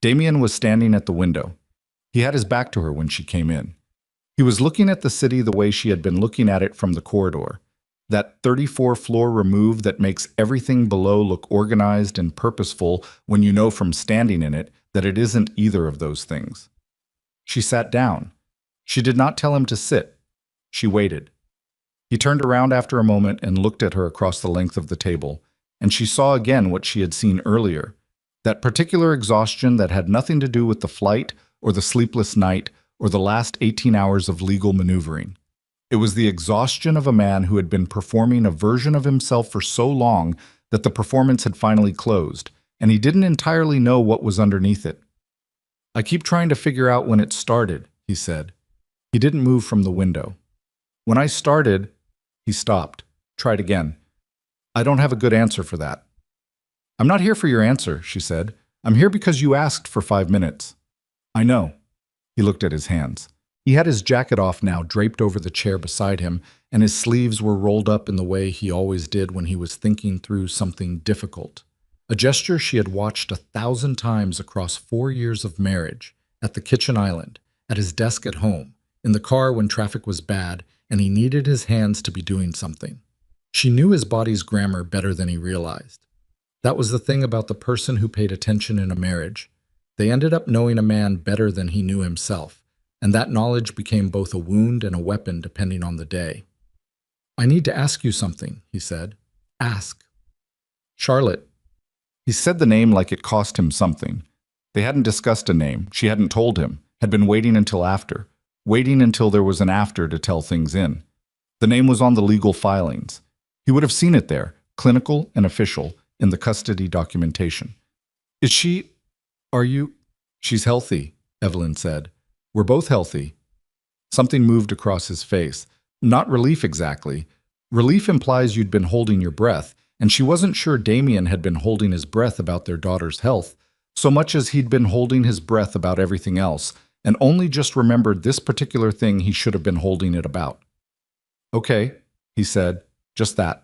Damien was standing at the window. He had his back to her when she came in. He was looking at the city the way she had been looking at it from the corridor. That 34-floor remove that makes everything below look organized and purposeful when you know from standing in it that it isn't either of those things. She sat down. She did not tell him to sit. She waited. He turned around after a moment and looked at her across the length of the table, and she saw again what she had seen earlier, that particular exhaustion that had nothing to do with the flight or the sleepless night or the last 18 hours of legal maneuvering. It was the exhaustion of a man who had been performing a version of himself for so long that the performance had finally closed, and he didn't entirely know what was underneath it. "I keep trying to figure out when it started," he said. He didn't move from the window. "When I started..." He stopped, tried again. "I don't have a good answer for that." "I'm not here for your answer," she said. "I'm here because you asked for 5 minutes." "I know." He looked at his hands. He had his jacket off now, draped over the chair beside him, and his sleeves were rolled up in the way he always did when he was thinking through something difficult. A gesture she had watched 1,000 times across 4 years of marriage, at the kitchen island, at his desk at home, in the car when traffic was bad, and he needed his hands to be doing something. She knew his body's grammar better than he realized. That was the thing about the person who paid attention in a marriage. They ended up knowing a man better than he knew himself, and that knowledge became both a wound and a weapon depending on the day. "I need to ask you something," he said. "Ask." "Charlotte." He said the name like it cost him something. They hadn't discussed a name. She hadn't told him, had been waiting until after. Waiting until there was an after to tell things in. The name was on the legal filings. He would have seen it there, clinical and official, in the custody documentation. "Is she... are you..." "She's healthy," Evelyn said. "We're both healthy." Something moved across his face. Not relief exactly. Relief implies you'd been holding your breath, and she wasn't sure Damien had been holding his breath about their daughter's health, so much as he'd been holding his breath about everything else, and only just remembered this particular thing he should have been holding it about. "Okay," he said, "just that."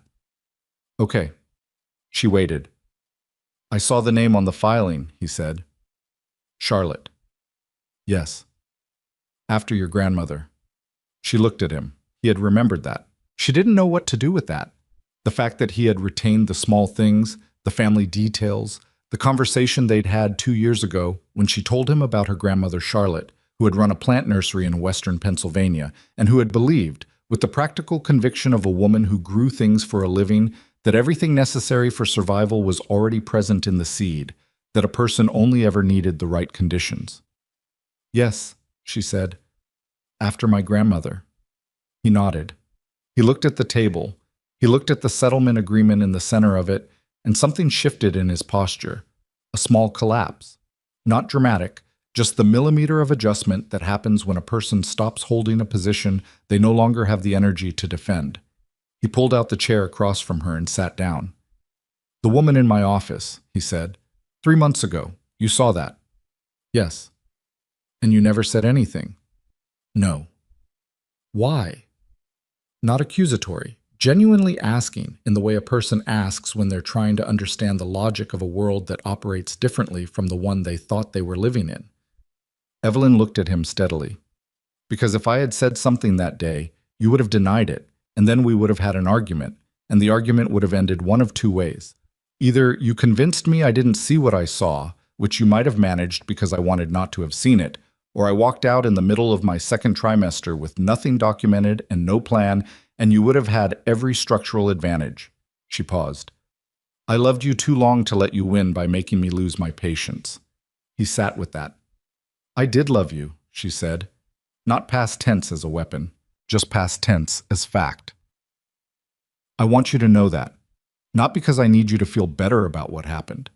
"Okay." She waited. "I saw the name on the filing," he said. "Charlotte." "Yes." "After your grandmother." She looked at him. He had remembered that. She didn't know what to do with that. The fact that he had retained the small things, the family details, the conversation they'd had 2 years ago when she told him about her grandmother Charlotte, who had run a plant nursery in western Pennsylvania, and who had believed, with the practical conviction of a woman who grew things for a living, that everything necessary for survival was already present in the seed, that a person only ever needed the right conditions. "Yes," she said. "After my grandmother." He nodded. He looked at the table. He looked at the settlement agreement in the center of it, and something shifted in his posture. A small collapse. Not dramatic, just the millimeter of adjustment that happens when a person stops holding a position they no longer have the energy to defend. He pulled out the chair across from her and sat down. "The woman in my office," he said. 3 months ago. You saw that." "Yes." "And you never said anything?" "No." "Why?" Not accusatory. Genuinely asking in the way a person asks when they're trying to understand the logic of a world that operates differently from the one they thought they were living in. Evelyn looked at him steadily. "Because if I had said something that day, you would have denied it, and then we would have had an argument, and the argument would have ended one of 2 ways. Either you convinced me I didn't see what I saw, which you might have managed because I wanted not to have seen it, or I walked out in the middle of my 2nd trimester with nothing documented and no plan, and you would have had every structural advantage." She paused. "I loved you too long to let you win by making me lose my patience." He sat with that. "I did love you," she said. Not past tense as a weapon, just past tense as fact. "I want you to know that. Not because I need you to feel better about what happened.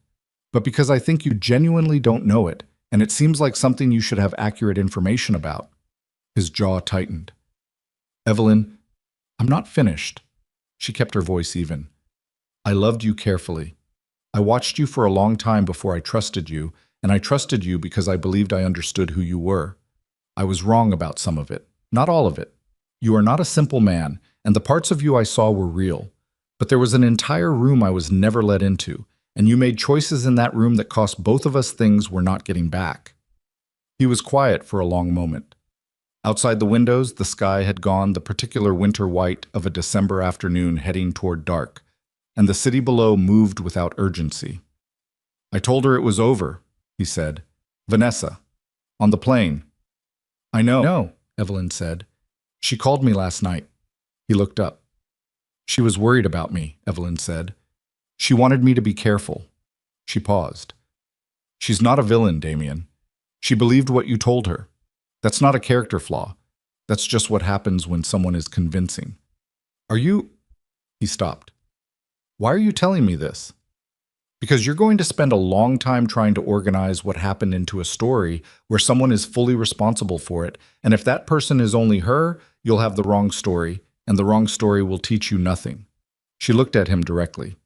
but because I think you genuinely don't know it, and it seems like something you should have accurate information about." His jaw tightened. "Evelyn, I'm not finished." She kept her voice even. "I loved you carefully. I watched you for a long time before I trusted you, and I trusted you because I believed I understood who you were. I was wrong about some of it, not all of it. You are not a simple man, and the parts of you I saw were real. But there was an entire room I was never let into, and you made choices in that room that cost both of us things we're not getting back." He was quiet for a long moment. Outside the windows, the sky had gone the particular winter white of a December afternoon heading toward dark, and the city below moved without urgency. "I told her it was over," he said. "Vanessa. On the plane." "I know," "No," Evelyn said. "She called me last night." He looked up. "She was worried about me," Evelyn said. "She wanted me to be careful." She paused. "She's not a villain, Damien. She believed what you told her. That's not a character flaw. That's just what happens when someone is convincing." "Are you—" He stopped. "Why are you telling me this?" "Because you're going to spend a long time trying to organize what happened into a story where someone is fully responsible for it, and if that person is only her, you'll have the wrong story, and the wrong story will teach you nothing." She looked at him directly.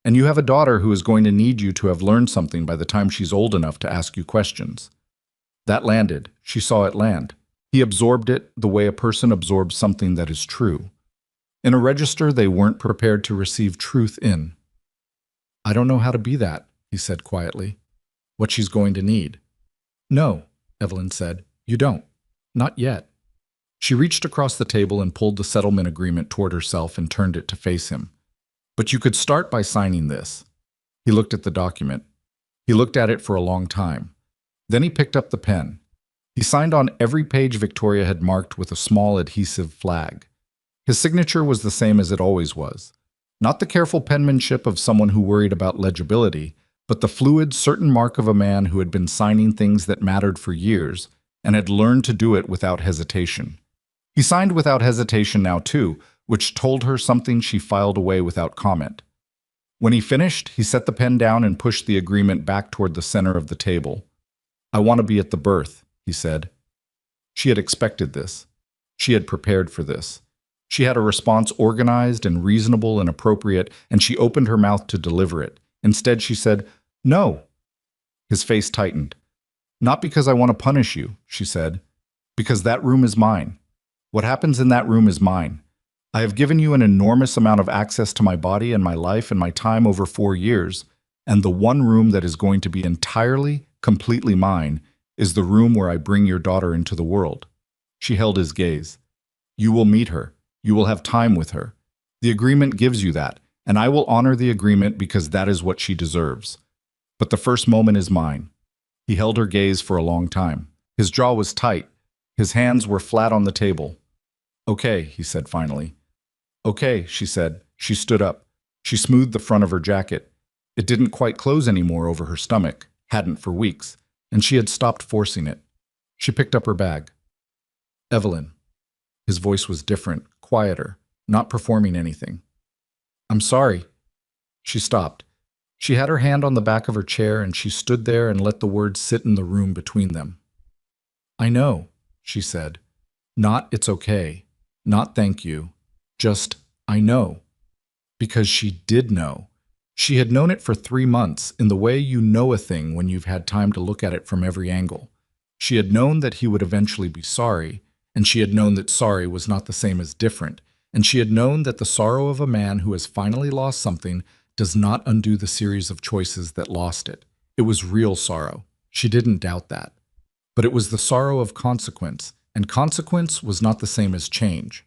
"And you have a daughter who is going to need you to have learned something by the time she's old enough to ask you questions." That landed. She saw it land. He absorbed it the way a person absorbs something that is true. In a register they weren't prepared to receive truth in. "I don't know how to be that," he said quietly. "What she's going to need." "No," Evelyn said. "You don't. Not yet." She reached across the table and pulled the settlement agreement toward herself and turned it to face him. "But you could start by signing this." He looked at the document. He looked at it for a long time. Then he picked up the pen. He signed on every page Victoria had marked with a small adhesive flag. His signature was the same as it always was. Not the careful penmanship of someone who worried about legibility, but the fluid, certain mark of a man who had been signing things that mattered for years and had learned to do it without hesitation. He signed without hesitation now too, which told her something she filed away without comment. When he finished, he set the pen down and pushed the agreement back toward the center of the table. "I want to be at the birth," he said. She had expected this. She had prepared for this. She had a response organized and reasonable and appropriate, and she opened her mouth to deliver it. Instead, she said, "No." His face tightened. "Not because I want to punish you," she said. "Because that room is mine. What happens in that room is mine. I have given you an enormous amount of access to my body and my life and my time over 4 years, and the one room that is going to be entirely, completely mine is the room where I bring your daughter into the world." She held his gaze. "You will meet her. You will have time with her. The agreement gives you that, and I will honor the agreement because that is what she deserves. But the first moment is mine." He held her gaze for a long time. His jaw was tight. His hands were flat on the table. "Okay," he said finally. "Okay," she said. She stood up. She smoothed the front of her jacket. It didn't quite close anymore over her stomach, hadn't for weeks, and she had stopped forcing it. She picked up her bag. "Evelyn." His voice was different, quieter, not performing anything. "I'm sorry." She stopped. She had her hand on the back of her chair and she stood there and let the words sit in the room between them. "I know," she said. Not "it's okay," not "thank you," just "I know." Because she did know. She had known it for 3 months, in the way you know a thing when you've had time to look at it from every angle. She had known that he would eventually be sorry, and she had known that sorry was not the same as different, and she had known that the sorrow of a man who has finally lost something does not undo the series of choices that lost it. It was real sorrow. She didn't doubt that. But it was the sorrow of consequence, and consequence was not the same as change.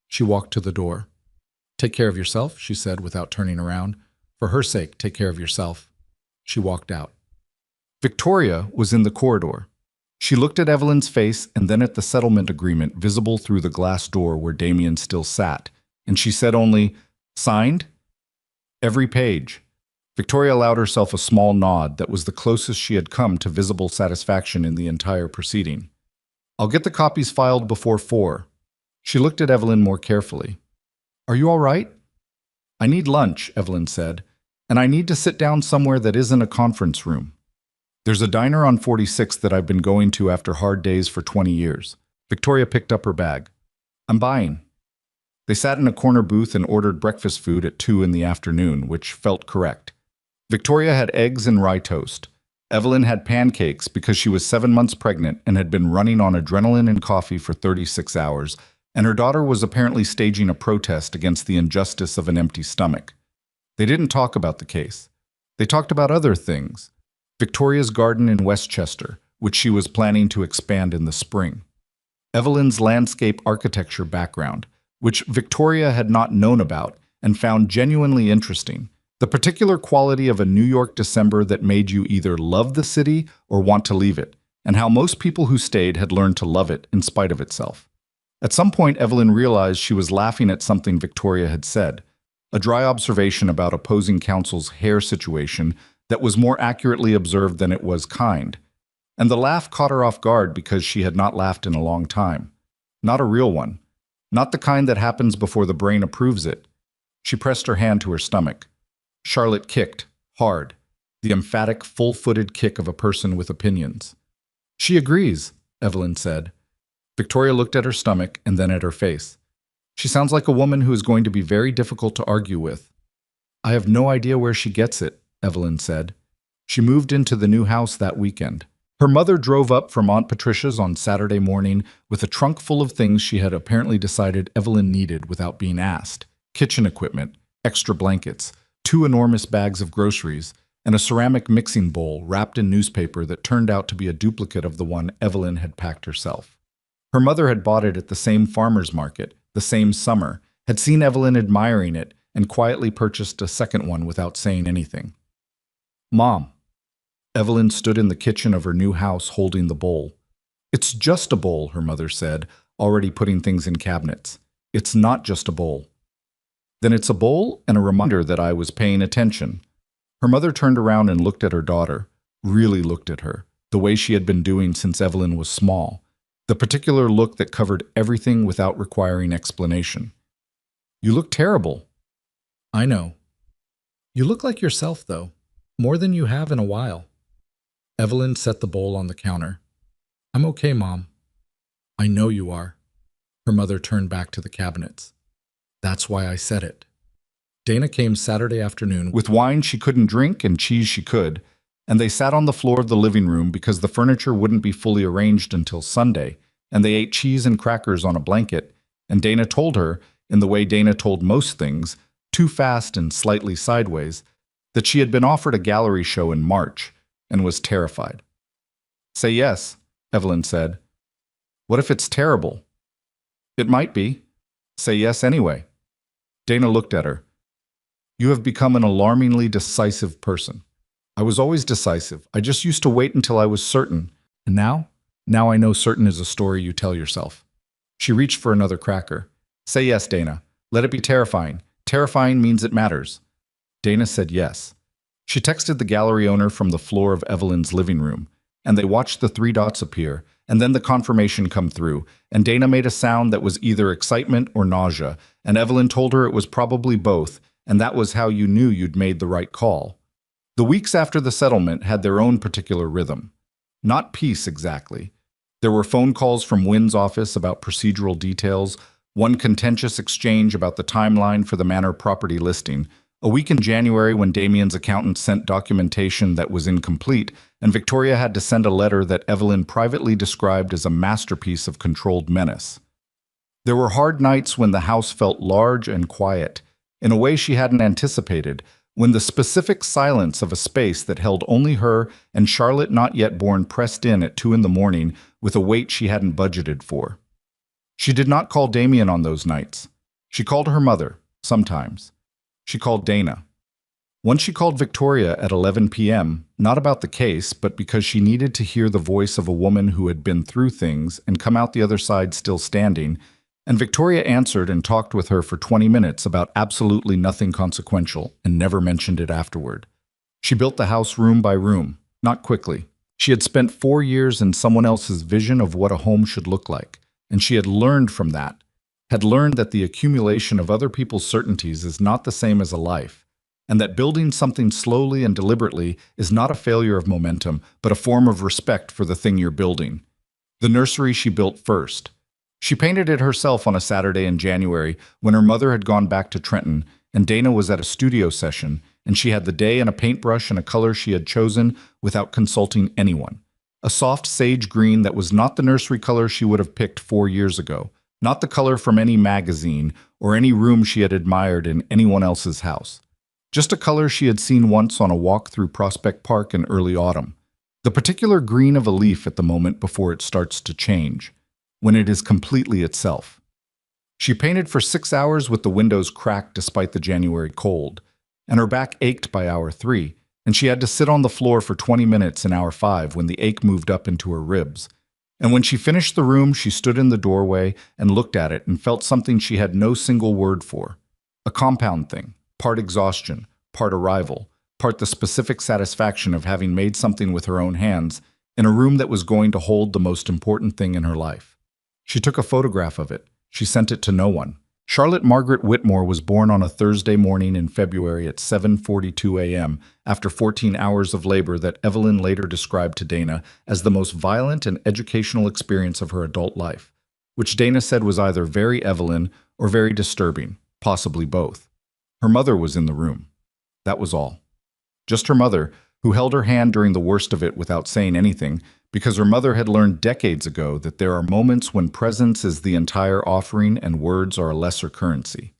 She walked to the door. "Take care of yourself," she said without turning around. "For her sake, take care of yourself." She walked out. Victoria was in the corridor. She looked at Evelyn's face and then at the settlement agreement visible through the glass door where Damien still sat, and she said only, "Signed?" "Every page." Victoria allowed herself a small nod that was the closest she had come to visible satisfaction in the entire proceeding. "I'll get the copies filed before 4. She looked at Evelyn more carefully. "Are you all right?" "I need lunch," Evelyn said. And I need to sit down somewhere that isn't a conference room. There's a diner on 46th that I've been going to after hard days for 20 years. Victoria picked up her bag. I'm buying. They sat in a corner booth and ordered breakfast food at 2 in the afternoon, which felt correct. Victoria had eggs and rye toast. Evelyn had pancakes because she was 7 months pregnant and had been running on adrenaline and coffee for 36 hours, and her daughter was apparently staging a protest against the injustice of an empty stomach. They didn't talk about the case. They talked about other things. Victoria's garden in Westchester, which she was planning to expand in the spring. Evelyn's landscape architecture background, which Victoria had not known about and found genuinely interesting. The particular quality of a New York December that made you either love the city or want to leave it, and how most people who stayed had learned to love it in spite of itself. At some point, Evelyn realized she was laughing at something Victoria had said, a dry observation about opposing counsel's hair situation that was more accurately observed than it was kind. And the laugh caught her off guard because she had not laughed in a long time. Not a real one. Not the kind that happens before the brain approves it. She pressed her hand to her stomach. Charlotte kicked, hard, the emphatic, full-footed kick of a person with opinions. She agrees, Evelyn said. Victoria looked at her stomach and then at her face. She sounds like a woman who is going to be very difficult to argue with. I have no idea where she gets it, Evelyn said. She moved into the new house that weekend. Her mother drove up from Aunt Patricia's on Saturday morning with a trunk full of things she had apparently decided Evelyn needed without being asked. Kitchen equipment, extra blankets, 2 enormous bags of groceries, and a ceramic mixing bowl wrapped in newspaper that turned out to be a duplicate of the one Evelyn had packed herself. Her mother had bought it at the same farmer's market, the same summer, had seen Evelyn admiring it, and quietly purchased a second one without saying anything. Mom. Evelyn stood in the kitchen of her new house holding the bowl. It's just a bowl, her mother said, already putting things in cabinets. It's not just a bowl. Then it's a bowl and a reminder that I was paying attention. Her mother turned around and looked at her daughter, really looked at her, the way she had been doing since Evelyn was small, the particular look that covered everything without requiring explanation. You look terrible. I know. You look like yourself, though, more than you have in a while. Evelyn set the bowl on the counter. I'm okay, Mom. I know you are. Her mother turned back to the cabinets. That's why I said it. Dana came Saturday afternoon with wine she couldn't drink and cheese she could, and they sat on the floor of the living room because the furniture wouldn't be fully arranged until Sunday, and they ate cheese and crackers on a blanket, and Dana told her, in the way Dana told most things, too fast and slightly sideways, that she had been offered a gallery show in March and was terrified. Say yes, Evelyn said. What if it's terrible? It might be. Say yes anyway. Dana looked at her. You have become an alarmingly decisive person. I was always decisive. I just used to wait until I was certain. And now? Now I know certain is a story you tell yourself. She reached for another cracker. Say yes, Dana. Let it be terrifying. Terrifying means it matters. Dana said yes. She texted the gallery owner from the floor of Evelyn's living room, and they watched the 3 dots appear, and then the confirmation come through, and Dana made a sound that was either excitement or nausea, and Evelyn told her it was probably both, and that was how you knew you'd made the right call. The weeks after the settlement had their own particular rhythm. Not peace, exactly. There were phone calls from Wynn's office about procedural details, one contentious exchange about the timeline for the Manor property listing, a week in January when Damien's accountant sent documentation that was incomplete, and Victoria had to send a letter that Evelyn privately described as a masterpiece of controlled menace. There were hard nights when the house felt large and quiet, in a way she hadn't anticipated, when the specific silence of a space that held only her and Charlotte not yet born pressed in at 2 in the morning with a weight she hadn't budgeted for. She did not call Damien on those nights. She called her mother, sometimes. She called Dana. Once she called Victoria at 11 p.m., not about the case, but because she needed to hear the voice of a woman who had been through things and come out the other side still standing, and Victoria answered and talked with her for 20 minutes about absolutely nothing consequential and never mentioned it afterward. She built the house room by room, not quickly. She had spent 4 years in someone else's vision of what a home should look like, and she had learned from that, had learned that the accumulation of other people's certainties is not the same as a life, and that building something slowly and deliberately is not a failure of momentum, but a form of respect for the thing you're building. The nursery she built first. She painted it herself on a Saturday in January when her mother had gone back to Trenton and Dana was at a studio session, and she had the day and a paintbrush and a color she had chosen without consulting anyone. A soft sage green that was not the nursery color she would have picked 4 years ago, not the color from any magazine or any room she had admired in anyone else's house. Just a color she had seen once on a walk through Prospect Park in early autumn. The particular green of a leaf at the moment before it starts to change, when it is completely itself. She painted for 6 hours with the windows cracked despite the January cold, and her back ached by hour 3, and she had to sit on the floor for 20 minutes in hour 5 when the ache moved up into her ribs. And when she finished the room, she stood in the doorway and looked at it and felt something she had no single word for. A compound thing, part exhaustion, part arrival, part the specific satisfaction of having made something with her own hands in a room that was going to hold the most important thing in her life. She took a photograph of it. She sent it to no one. Charlotte Margaret Whitmore was born on a Thursday morning in February at 7:42 a.m. after 14 hours of labor that Evelyn later described to Dana as the most violent and educational experience of her adult life, which Dana said was either very Evelyn or very disturbing, possibly both. Her mother was in the room. That was all. Just her mother, who held her hand during the worst of it without saying anything, because her mother had learned decades ago that there are moments when presence is the entire offering and words are a lesser currency.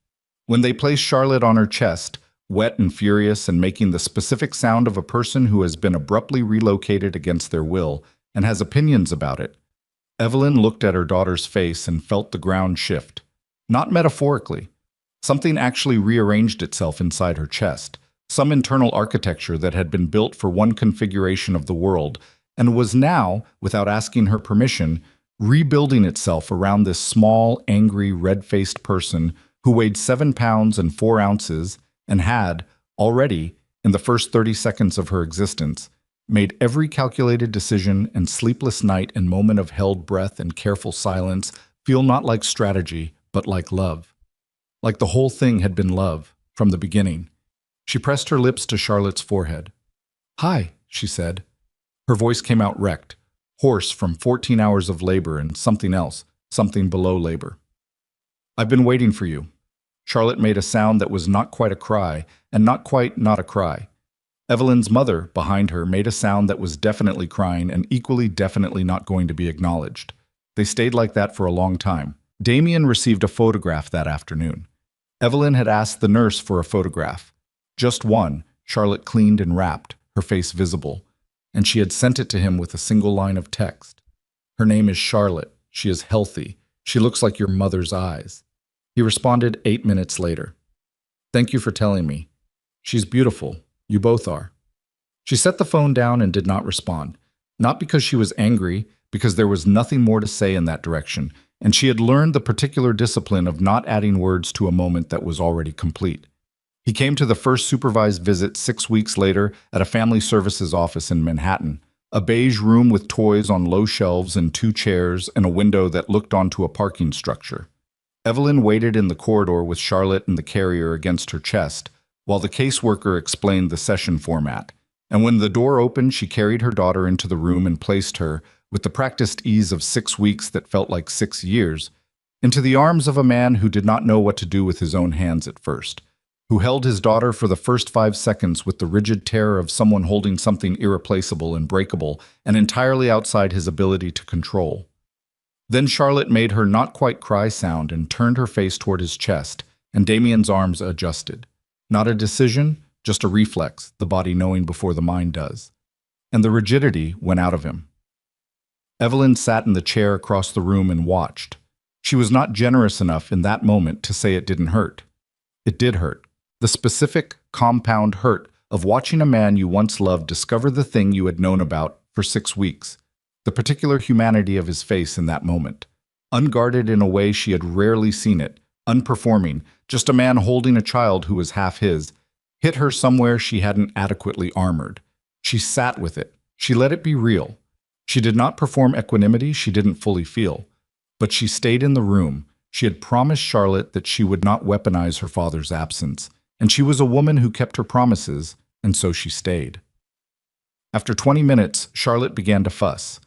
When they placed Charlotte on her chest, wet and furious and making the specific sound of a person who has been abruptly relocated against their will and has opinions about it, Evelyn looked at her daughter's face and felt the ground shift. Not metaphorically. Something actually rearranged itself inside her chest, some internal architecture that had been built for one configuration of the world and was now, without asking her permission, rebuilding itself around this small, angry, red-faced person who weighed 7 pounds and 4 ounces and had, already, in the first 30 seconds of her existence, made every calculated decision and sleepless night and moment of held breath and careful silence feel not like strategy, but like love. Like the whole thing had been love, from the beginning. She pressed her lips to Charlotte's forehead. "Hi," she said. Her voice came out wrecked, hoarse from 14 hours of labor and something else, something below labor. "I've been waiting for you." Charlotte made a sound that was not quite a cry, and not quite not a cry. Evelyn's mother, behind her, made a sound that was definitely crying and equally definitely not going to be acknowledged. They stayed like that for a long time. Damien received a photograph that afternoon. Evelyn had asked the nurse for a photograph. Just one, Charlotte cleaned and wrapped, her face visible, and she had sent it to him with a single line of text. "Her name is Charlotte. She is healthy. She looks like your mother's eyes." He responded 8 minutes later. "Thank you for telling me. She's beautiful. You both are." She set the phone down and did not respond, not because she was angry, because there was nothing more to say in that direction, and she had learned the particular discipline of not adding words to a moment that was already complete. He came to the first supervised visit 6 weeks later at a family services office in Manhattan, a beige room with toys on low shelves and 2 chairs and a window that looked onto a parking structure. Evelyn waited in the corridor with Charlotte and the carrier against her chest, while the caseworker explained the session format. And when the door opened, she carried her daughter into the room and placed her, with the practiced ease of 6 weeks that felt like 6 years, into the arms of a man who did not know what to do with his own hands at first, who held his daughter for the first 5 seconds with the rigid terror of someone holding something irreplaceable and breakable and entirely outside his ability to control. Then Charlotte made her not-quite-cry sound and turned her face toward his chest, and Damien's arms adjusted. Not a decision, just a reflex, the body knowing before the mind does. And the rigidity went out of him. Evelyn sat in the chair across the room and watched. She was not generous enough in that moment to say it didn't hurt. It did hurt. The specific, compound hurt of watching a man you once loved discover the thing you had known about for 6 weeks, the particular humanity of his face in that moment. Unguarded in a way she had rarely seen it, unperforming, just a man holding a child who was half his, hit her somewhere she hadn't adequately armored. She sat with it. She let it be real. She did not perform equanimity she didn't fully feel, but she stayed in the room. She had promised Charlotte that she would not weaponize her father's absence, And she was a woman who kept her promises, and so she stayed. After 20 minutes, Charlotte began to fuss.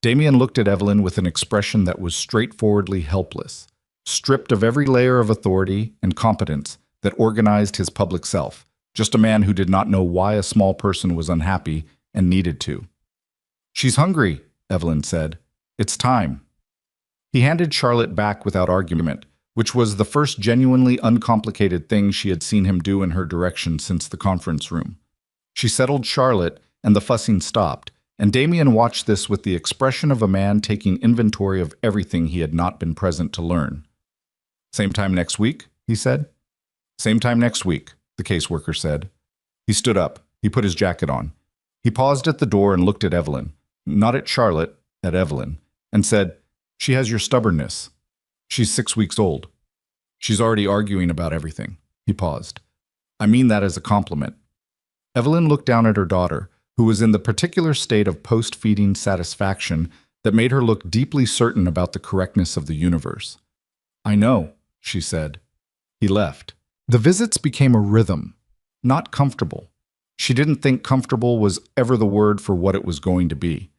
Damien looked at Evelyn with an expression that was straightforwardly helpless, stripped of every layer of authority and competence that organized his public self, just a man who did not know why a small person was unhappy and needed to. "She's hungry," Evelyn said. "It's time." He handed Charlotte back without argument, which was the first genuinely uncomplicated thing she had seen him do in her direction since the conference room. She settled Charlotte, and the fussing stopped, and Damien watched this with the expression of a man taking inventory of everything he had not been present to learn. "Same time next week?" he said. "Same time next week," the caseworker said. He stood up. He put his jacket on. He paused at the door and looked at Evelyn, not at Charlotte, at Evelyn, and said, "She has your stubbornness. She's 6 weeks old. She's already arguing about everything." He paused. "I mean that as a compliment." Evelyn looked down at her daughter, who was in the particular state of post-feeding satisfaction that made her look deeply certain about the correctness of the universe. "I know," she said. He left. The visits became a rhythm, not comfortable. She didn't think comfortable was ever the word for what it was going to be,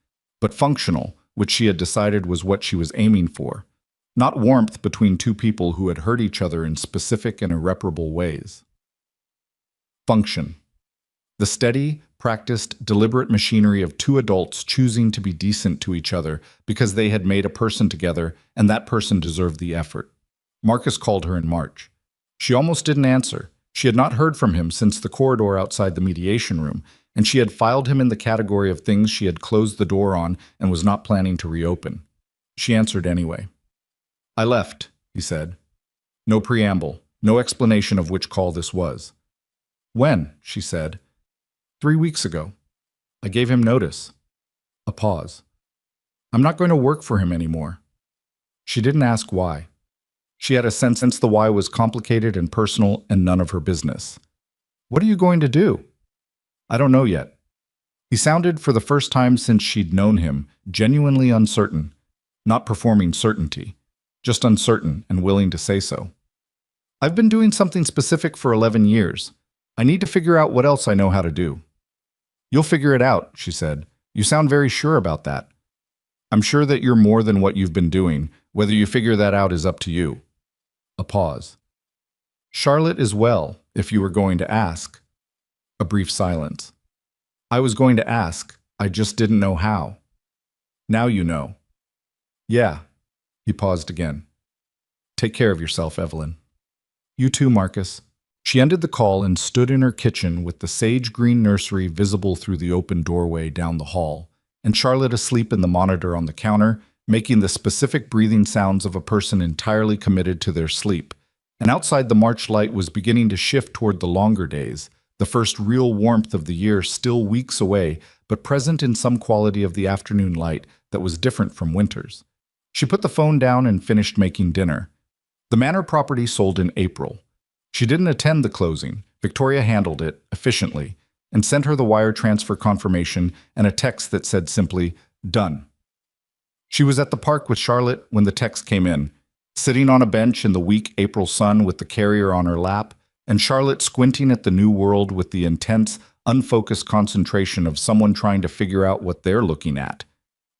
but functional, which she had decided was what she was aiming for. Not warmth between two people who had hurt each other in specific and irreparable ways. Function. The steady, practiced, deliberate machinery of two adults choosing to be decent to each other because they had made a person together and that person deserved the effort. Marcus called her in March. She almost didn't answer. She had not heard from him since the corridor outside the mediation room, and she had filed him in the category of things she had closed the door on and was not planning to reopen. She answered anyway. "I left," he said. No preamble, no explanation of which call this was. "When?" she said. 3 weeks ago. I gave him notice." A pause. "I'm not going to work for him anymore." She didn't ask why. She had a sense the why was complicated and personal and none of her business. "What are you going to do?" "I don't know yet." He sounded, for the first time since she'd known him, genuinely uncertain, not performing certainty, just uncertain and willing to say so. "I've been doing something specific for 11 years. I need to figure out what else I know how to do." "You'll figure it out," she said. "You sound very sure about that." "I'm sure that you're more than what you've been doing. Whether you figure that out is up to you." A pause. "Charlotte is well, if you were going to ask." A brief silence. "I was going to ask. I just didn't know how." "Now you know." "Yeah." He paused again. "Take care of yourself, Evelyn." "You too, Marcus." She ended the call and stood in her kitchen with the sage-green nursery visible through the open doorway down the hall, and Charlotte asleep in the monitor on the counter, making the specific breathing sounds of a person entirely committed to their sleep. And outside, the March light was beginning to shift toward the longer days, the first real warmth of the year still weeks away, but present in some quality of the afternoon light that was different from winter's. She put the phone down and finished making dinner. The manor property sold in April. She didn't attend the closing. Victoria handled it efficiently and sent her the wire transfer confirmation and a text that said simply, "Done." She was at the park with Charlotte when the text came in, sitting on a bench in the weak April sun with the carrier on her lap, and Charlotte squinting at the new world with the intense, unfocused concentration of someone trying to figure out what they're looking at.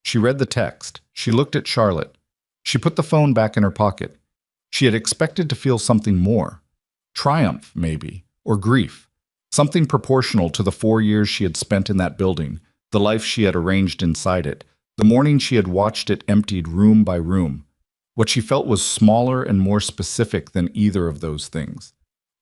She read the text. She looked at Charlotte. She put the phone back in her pocket. She had expected to feel something more. Triumph, maybe, or grief. Something proportional to the 4 years she had spent in that building, the life she had arranged inside it, the morning she had watched it emptied room by room. What she felt was smaller and more specific than either of those things.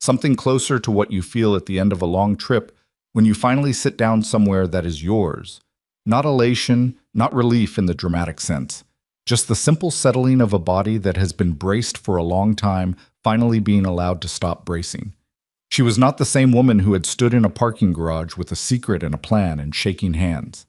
Something closer to what you feel at the end of a long trip when you finally sit down somewhere that is yours. Not elation, not relief in the dramatic sense. Just the simple settling of a body that has been braced for a long time, finally being allowed to stop bracing. She was not the same woman who had stood in a parking garage with a secret and a plan and shaking hands.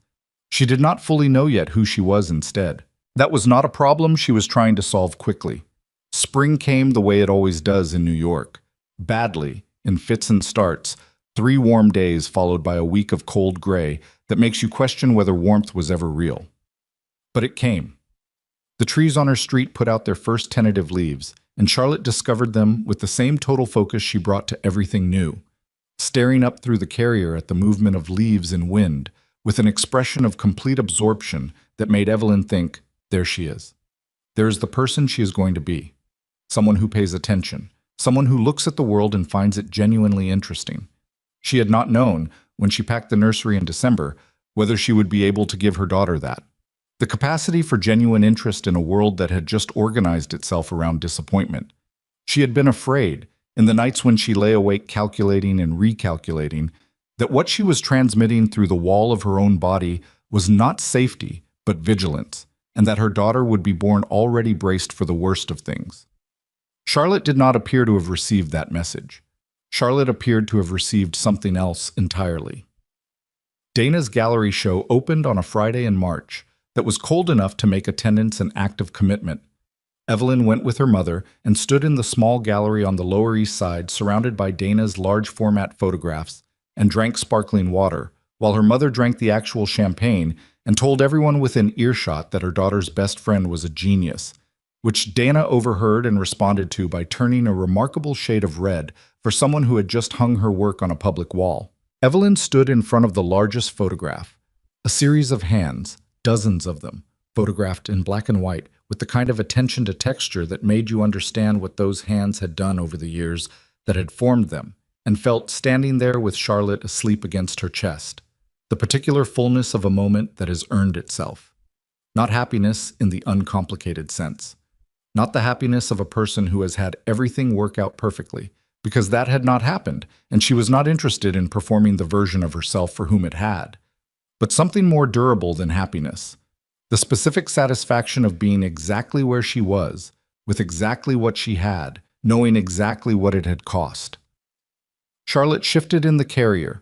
She did not fully know yet who she was instead. That was not a problem she was trying to solve quickly. Spring came the way it always does in New York. Badly, in fits and starts, 3 warm days followed by a week of cold gray that makes you question whether warmth was ever real. But it came. The trees on her street put out their first tentative leaves, and Charlotte discovered them with the same total focus she brought to everything new, staring up through the carrier at the movement of leaves and wind, with an expression of complete absorption that made Evelyn think, there she is. There is the person she is going to be. Someone who pays attention, someone who looks at the world and finds it genuinely interesting. She had not known, when she packed the nursery in December, whether she would be able to give her daughter that. The capacity for genuine interest in a world that had just organized itself around disappointment. She had been afraid, in the nights when she lay awake calculating and recalculating, that what she was transmitting through the wall of her own body was not safety, but vigilance, and that her daughter would be born already braced for the worst of things. Charlotte did not appear to have received that message. Charlotte appeared to have received something else entirely. Dana's gallery show opened on a Friday in March that was cold enough to make attendance an act of commitment. Evelyn went with her mother and stood in the small gallery on the Lower East Side surrounded by Dana's large-format photographs and drank sparkling water, while her mother drank the actual champagne and told everyone within earshot that her daughter's best friend was a genius, which Dana overheard and responded to by turning a remarkable shade of red for someone who had just hung her work on a public wall. Evelyn stood in front of the largest photograph, a series of hands, dozens of them, photographed in black and white, with the kind of attention to texture that made you understand what those hands had done over the years that had formed them, and felt standing there with Charlotte asleep against her chest, the particular fullness of a moment that has earned itself. Not happiness in the uncomplicated sense. Not the happiness of a person who has had everything work out perfectly, because that had not happened, and she was not interested in performing the version of herself for whom it had. But something more durable than happiness. The specific satisfaction of being exactly where she was, with exactly what she had, knowing exactly what it had cost. Charlotte shifted in the carrier.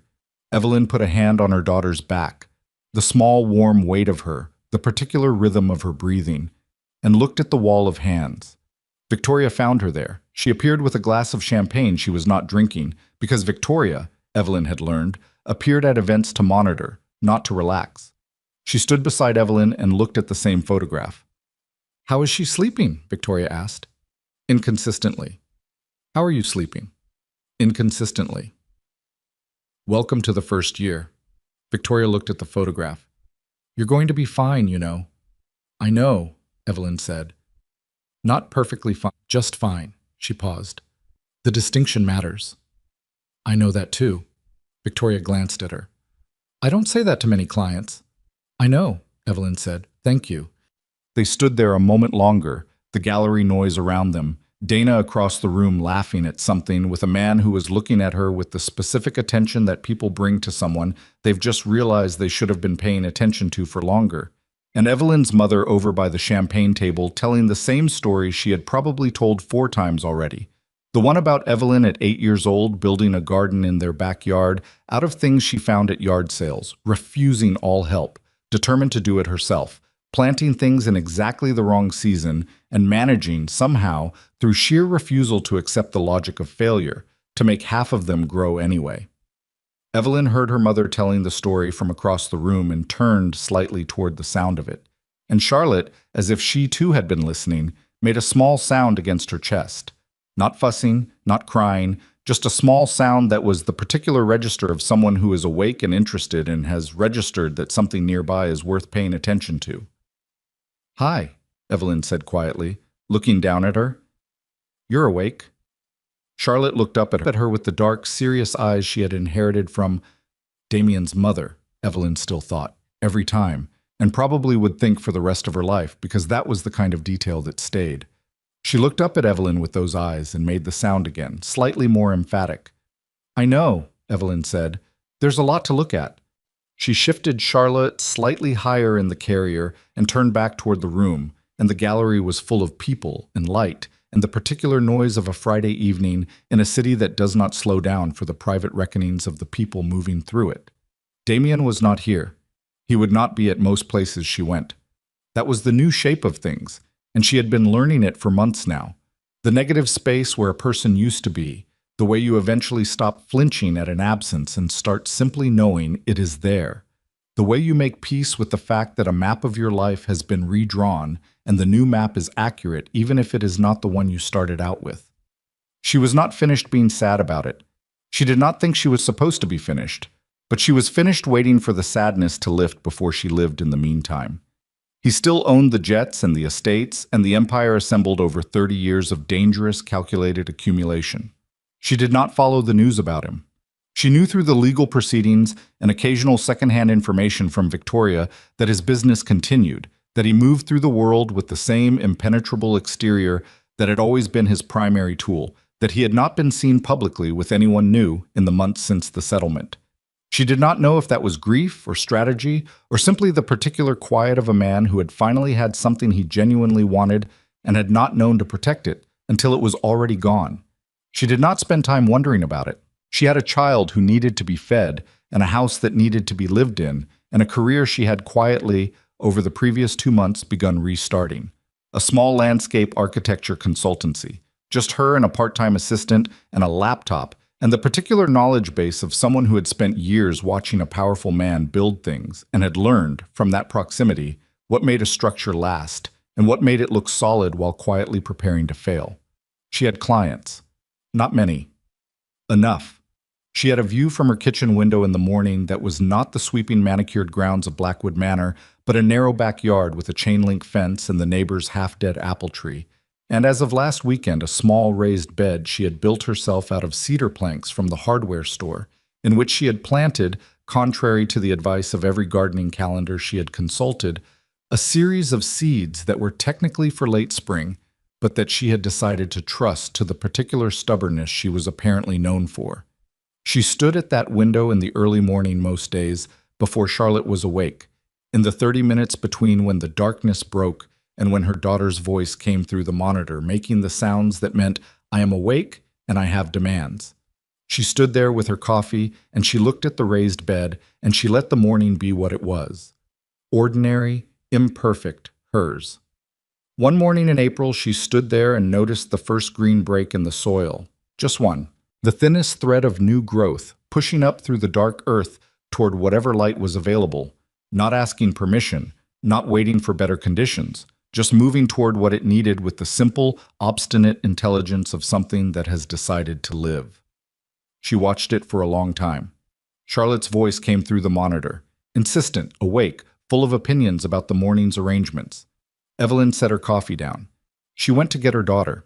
Evelyn put a hand on her daughter's back, the small warm weight of her, the particular rhythm of her breathing, and looked at the wall of hands. Victoria found her there. She appeared with a glass of champagne she was not drinking, because Victoria, Evelyn had learned, appeared at events to monitor, not to relax. She stood beside Evelyn and looked at the same photograph. "How is she sleeping?" Victoria asked. "Inconsistently." "How are you sleeping?" "Inconsistently." "Welcome to the first year." Victoria looked at the photograph. "You're going to be fine, you know." "I know," Evelyn said. "Not perfectly fine, just fine." She paused. "The distinction matters." "I know that too." Victoria glanced at her. "I don't say that to many clients." "I know," Evelyn said. "Thank you." They stood there a moment longer, the gallery noise around them, Dana across the room laughing at something, with a man who was looking at her with the specific attention that people bring to someone they've just realized they should have been paying attention to for longer. And Evelyn's mother over by the champagne table telling the same story she had probably told 4 times already. The one about Evelyn at 8 years old building a garden in their backyard out of things she found at yard sales, refusing all help, determined to do it herself, planting things in exactly the wrong season and managing, somehow, through sheer refusal to accept the logic of failure, to make half of them grow anyway. Evelyn heard her mother telling the story from across the room and turned slightly toward the sound of it. And Charlotte, as if she too had been listening, made a small sound against her chest. Not fussing, not crying, just a small sound that was the particular register of someone who is awake and interested and has registered that something nearby is worth paying attention to. "Hi," Evelyn said quietly, looking down at her. "You're awake." Charlotte looked up at her with the dark, serious eyes she had inherited from Damien's mother, Evelyn still thought, every time, and probably would think for the rest of her life, because that was the kind of detail that stayed. She looked up at Evelyn with those eyes and made the sound again, slightly more emphatic. "I know," Evelyn said. "There's a lot to look at." She shifted Charlotte slightly higher in the carrier and turned back toward the room, and the gallery was full of people and light, and the particular noise of a Friday evening in a city that does not slow down for the private reckonings of the people moving through it. Damien was not here. He would not be at most places she went. That was the new shape of things, and she had been learning it for months now. The negative space where a person used to be, the way you eventually stop flinching at an absence and start simply knowing it is there. The way you make peace with the fact that a map of your life has been redrawn and the new map is accurate even if it is not the one you started out with. She was not finished being sad about it. She did not think she was supposed to be finished, but she was finished waiting for the sadness to lift before she lived in the meantime. He still owned the jets and the estates and the empire assembled over 30 years of dangerous, calculated accumulation. She did not follow the news about him. She knew through the legal proceedings and occasional secondhand information from Victoria that his business continued, that he moved through the world with the same impenetrable exterior that had always been his primary tool, that he had not been seen publicly with anyone new in the months since the settlement. She did not know if that was grief or strategy or simply the particular quiet of a man who had finally had something he genuinely wanted and had not known to protect it until it was already gone. She did not spend time wondering about it. She had a child who needed to be fed and a house that needed to be lived in and a career she had quietly, over the previous 2 months, begun restarting. A small landscape architecture consultancy. Just her and a part-time assistant and a laptop and the particular knowledge base of someone who had spent years watching a powerful man build things and had learned, from that proximity, what made a structure last and what made it look solid while quietly preparing to fail. She had clients. Not many. Enough. She had a view from her kitchen window in the morning that was not the sweeping manicured grounds of Blackwood Manor, but a narrow backyard with a chain-link fence and the neighbor's half-dead apple tree. And as of last weekend, a small raised bed she had built herself out of cedar planks from the hardware store, in which she had planted, contrary to the advice of every gardening calendar she had consulted, a series of seeds that were technically for late spring, but that she had decided to trust to the particular stubbornness she was apparently known for. She stood at that window in the early morning most days, before Charlotte was awake, in the 30 minutes between when the darkness broke and when her daughter's voice came through the monitor, making the sounds that meant, "I am awake and I have demands." She stood there with her coffee, and she looked at the raised bed, and she let the morning be what it was. Ordinary, imperfect, hers. One morning in April, she stood there and noticed the first green break in the soil. Just one. The thinnest thread of new growth, pushing up through the dark earth toward whatever light was available, not asking permission, not waiting for better conditions, just moving toward what it needed with the simple, obstinate intelligence of something that has decided to live. She watched it for a long time. Charlotte's voice came through the monitor, insistent, awake, full of opinions about the morning's arrangements. Evelyn set her coffee down. She went to get her daughter.